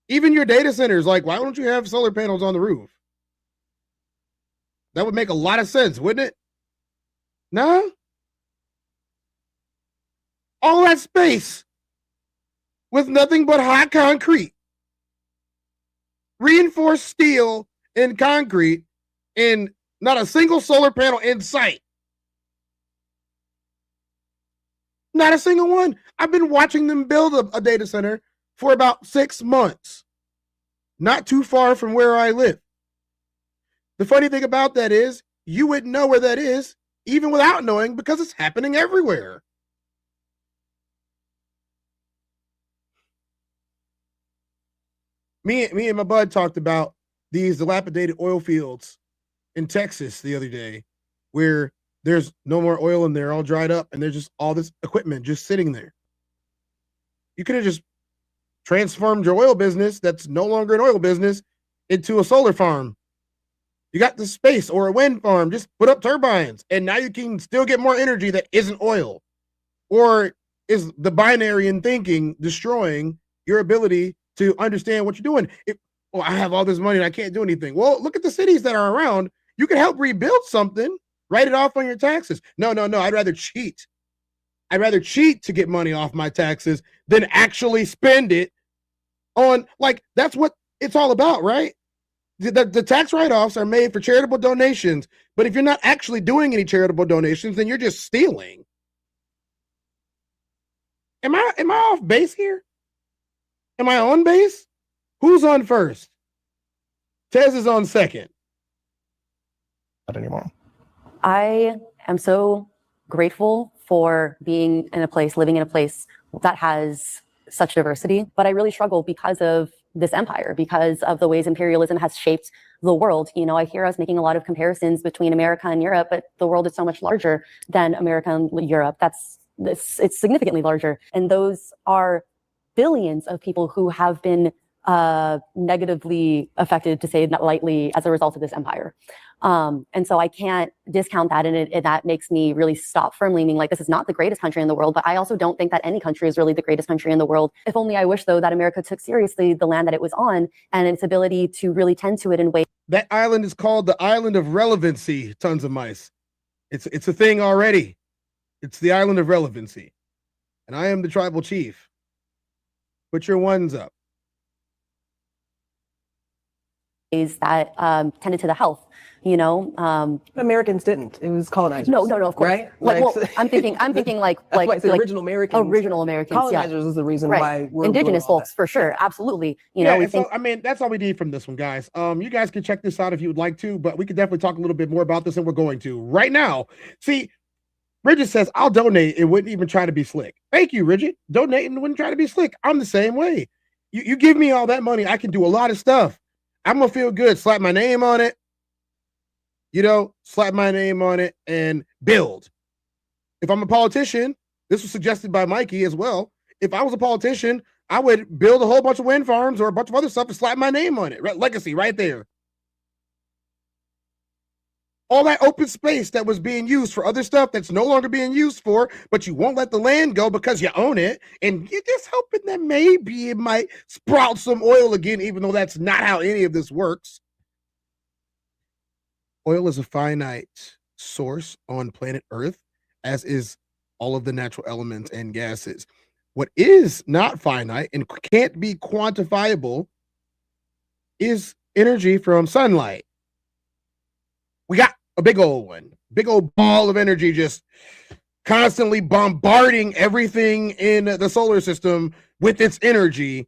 Even your data centers, like, why don't you have solar panels on the roof? That would make a lot of sense, wouldn't it? No? All that space with nothing but hot concrete, reinforced steel and concrete, and not a single solar panel in sight. Not a single one. I've been watching them build a data center for about 6 months, not too far from where I live. The funny thing about that is you wouldn't know where that is even without knowing, because it's happening everywhere. Me and my bud talked about these dilapidated oil fields in Texas the other day, where there's no more oil and they're all dried up, and there's just all this equipment just sitting there. You could have just transformed your oil business that's no longer an oil business into a solar farm. You got the space, or a wind farm, just put up turbines, and now you can still get more energy that isn't oil. Or is the binary in thinking destroying your ability to understand what you're doing? I have all this money and I can't do anything. Well, look at the cities that are around. You can help rebuild something. Write it off on your taxes. No. I'd rather cheat. I'd rather cheat to get money off my taxes than actually spend it on, like, that's what it's all about, right? The tax write-offs are made for charitable donations, but if you're not actually doing any charitable donations, then you're just stealing. Am I off base here? Am I on base? Who's on first? Tez is on second. Not anymore. I am so grateful for being in a place, living in a place that has such diversity, but I really struggle because of this empire, because of the ways imperialism has shaped the world. You know, I hear us making a lot of comparisons between America and Europe, but the world is so much larger than America and Europe. It's significantly larger. And those are billions of people who have been negatively affected, to say it lightly, as a result of this empire. And so I can't discount that, and that makes me really stop firmly, meaning like this is not the greatest country in the world, but I also don't think that any country is really the greatest country in the world. If only I wish, though, that America took seriously the land that it was on and its ability to really tend to it in ways. That island is called the island of relevancy, tons of mice. It's a thing already. It's the island of relevancy. And I am the tribal chief. Put your ones up. That tended to the health, Americans didn't. It was colonizers. No, of course. Right? Well, I'm thinking like original Americans. Original Americans. Colonizers is the reason why we're indigenous folks, for sure. Absolutely. That's all we need from this one, guys. You guys can check this out if you would like to, but we could definitely talk a little bit more about this, and we're going to right now. See, Bridget says, I'll donate and wouldn't even try to be slick. Thank you, Bridget. Donate and wouldn't try to be slick. I'm the same way. You give me all that money, I can do a lot of stuff. I'm going to feel good. Slap my name on it. Slap my name on it and build. If I'm a politician, this was suggested by Mikey as well. If I was a politician, I would build a whole bunch of wind farms or a bunch of other stuff and slap my name on it. Right? Legacy right there. All that open space that was being used for other stuff that's no longer being used for, but you won't let the land go because you own it. And you're just hoping that maybe it might sprout some oil again, even though that's not how any of this works. Oil is a finite source on planet Earth, as is all of the natural elements and gases. What is not finite and can't be quantifiable is energy from sunlight. We got a big old ball of energy just constantly bombarding everything in the solar system with its energy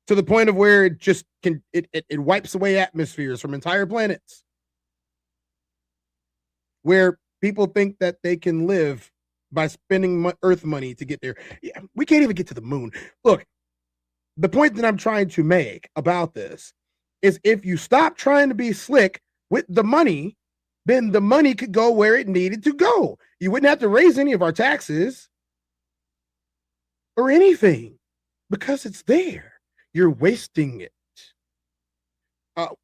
to the point of where it just it wipes away atmospheres from entire planets, where people think that they can live by spending Earth money to get there. Yeah, we can't even get to the moon. Look, the point that I'm trying to make about this is if you stop trying to be slick with the money, then the money could go where it needed to go. You wouldn't have to raise any of our taxes or anything because it's there. You're wasting it.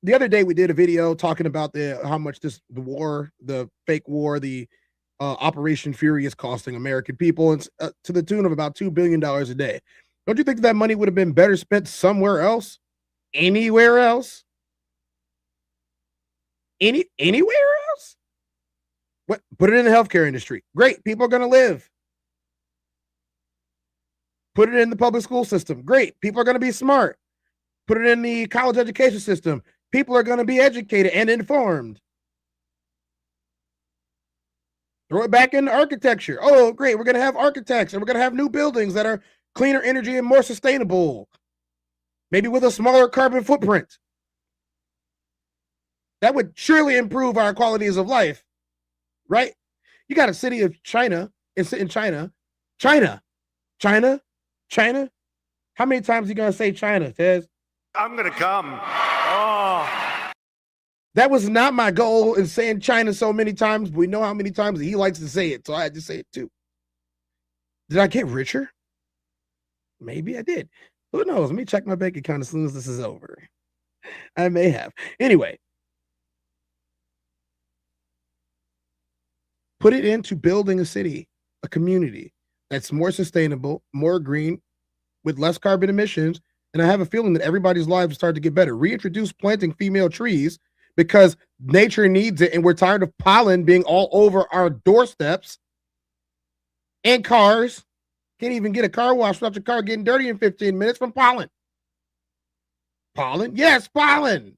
The other day we did a video talking about how much the fake war, the Operation Fury is costing American people, and to the tune of about $2 billion a day. Don't you think that money would have been better spent somewhere else? Anywhere else? Anywhere else? What? Put it in the healthcare industry. Great. People are going to live. Put it in the public school system. Great. People are going to be smart. Put it in the college education system. People are going to be educated and informed. Throw it back into architecture. Oh, great. We're going to have architects and we're going to have new buildings that are cleaner energy and more sustainable. Maybe with a smaller carbon footprint. That would surely improve our qualities of life, right? You got a city of China, it's in China. China. How many times are you going to say China, Tez? I'm going to come. Oh. That was not my goal in saying China so many times. We know how many times he likes to say it, so I had to say it too. Did I get richer? Maybe I did. Who knows? Let me check my bank account as soon as this is over. I may have. Anyway. Put it into building a city, a community that's more sustainable, more green, with less carbon emissions. And I have a feeling that everybody's lives start to get better. Reintroduce planting female trees because nature needs it. And we're tired of pollen being all over our doorsteps and cars. Can't even get a car wash without your car getting dirty in 15 minutes from pollen. Pollen? Yes, pollen.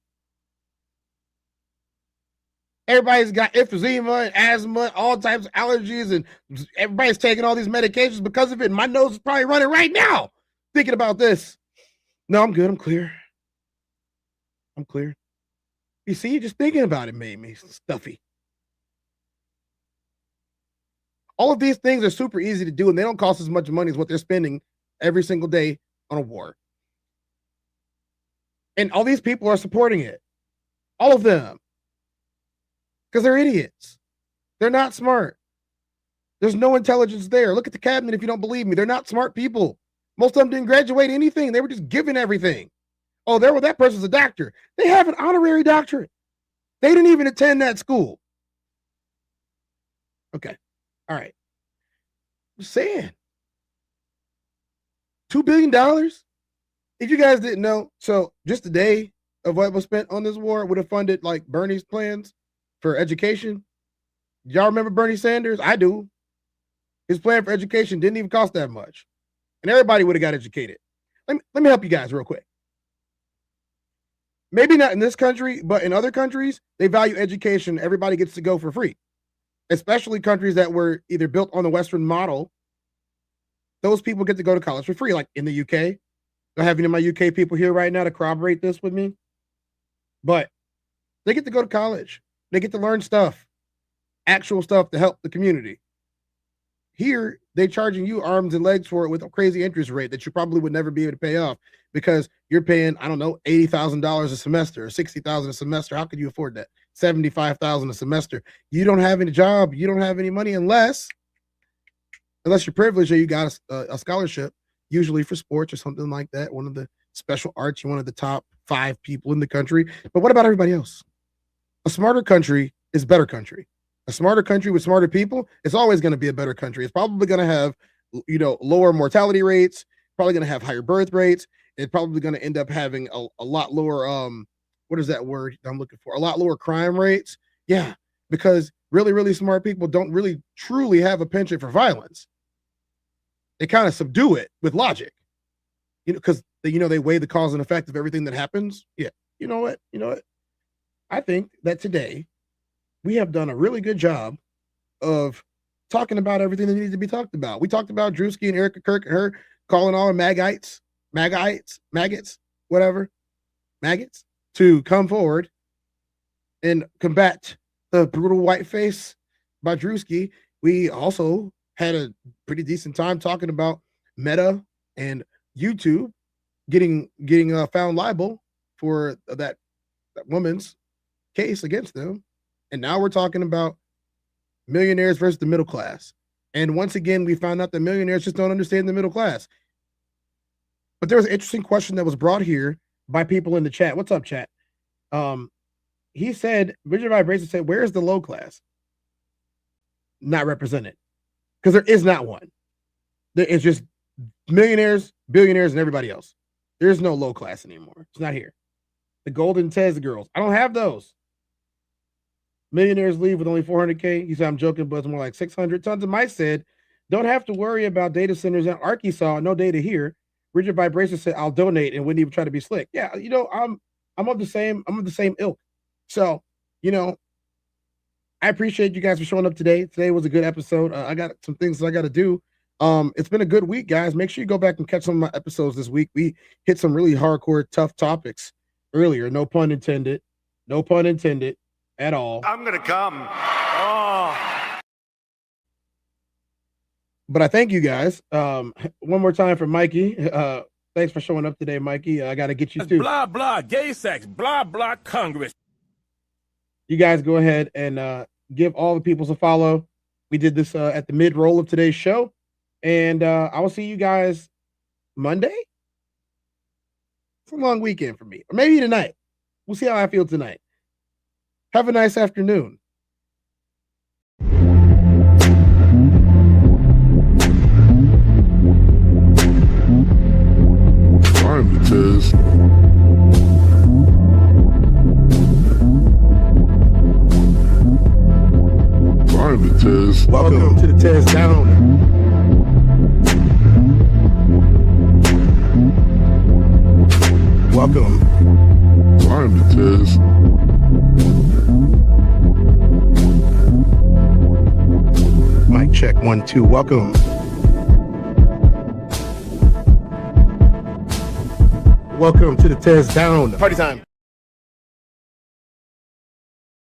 Everybody's got emphysema and asthma, all types of allergies, and everybody's taking all these medications because of it. And my nose is probably running right now thinking about this. No, I'm good. I'm clear. You see, just thinking about it made me stuffy. All of these things are super easy to do, and they don't cost as much money as what they're spending every single day on a war. And all these people are supporting it. All of them. Because they're idiots. They're not smart. There's no intelligence there. Look at the cabinet if you don't believe me. They're not smart people. Most of them didn't graduate anything. They were just given everything. Oh, that person's a doctor. They have an honorary doctorate. They didn't even attend that school. Okay. All right. Just saying. $2 billion? If you guys didn't know, so just a day of what was spent on this war would have funded like Bernie's plans for education. Y'all remember Bernie Sanders? I do. His plan for education didn't even cost that much. And everybody would have got educated. Let me help you guys real quick. Maybe not in this country, but in other countries, they value education. Everybody gets to go for free, especially countries that were either built on the Western model. Those people get to go to college for free, like in the UK. I have any of my UK people here right now to corroborate this with me. But they get to go to college. They get to learn stuff, actual stuff to help the community. Here, they're charging you arms and legs for it with a crazy interest rate that you probably would never be able to pay off because you're paying, I don't know, $80,000 a semester or $60,000 a semester. How could you afford that? $75,000 a semester. You don't have any job. You don't have any money unless you're privileged or you got a scholarship, usually for sports or something like that. One of the special arts, you're one of the top 5 people in the country. But what about everybody else? A smarter country is a better country. A smarter country with smarter people, it's always going to be a better country. It's probably going to have, lower mortality rates, probably going to have higher birth rates. It's probably going to end up having a lot lower, what is that word I'm looking for? A lot lower crime rates. Yeah, because really, really smart people don't really truly have a penchant for violence. They kind of subdue it with logic, because they weigh the cause and effect of everything that happens. Yeah, you know what? I think that today we have done a really good job of talking about everything that needs to be talked about. We talked about Druski and Erika, Kirk, and her calling all maggots, whatever, maggots, to come forward and combat the brutal whiteface by Druski. We also had a pretty decent time talking about Meta and YouTube getting found liable for that woman's case against them. And now we're talking about millionaires versus the middle class. And once again, we found out that millionaires just don't understand the middle class. But there was an interesting question that was brought here by people in the chat. What's up, chat? He said, Richard Vibration said, where's the low class? Not represented. Because there is not one. There is just millionaires, billionaires, and everybody else. There's no low class anymore. It's not here. The golden Tez girls. I don't have those. Millionaires leave with only 400K. He said, I'm joking, but it's more like 600. Tons of Mike said, don't have to worry about data centers in Arkansas. No data here. Rigid Vibration said, I'll donate and wouldn't even try to be slick. Yeah, I'm of the same ilk. So, I appreciate you guys for showing up today. Today was a good episode. I got some things that I got to do. It's been a good week, guys. Make sure you go back and catch some of my episodes this week. We hit some really hardcore, tough topics earlier. No pun intended. No pun intended at all. I'm going to come. Oh. But I thank you guys. One more time for Mikey. Thanks for showing up today, Mikey. I got to get you too. Blah, blah, gay sex, blah, blah, Congress. You guys go ahead and give all the peoples a follow. We did this at the mid-roll of today's show. And I will see you guys Monday. It's a long weekend for me. Or maybe tonight. We'll see how I feel tonight. Have a nice afternoon. I'm the Tez. I'm the Tez. Welcome to the Tezdown. Welcome. I'm the Tez. Mic check 1 2. Welcome. Welcome to the Tezdown. Party time.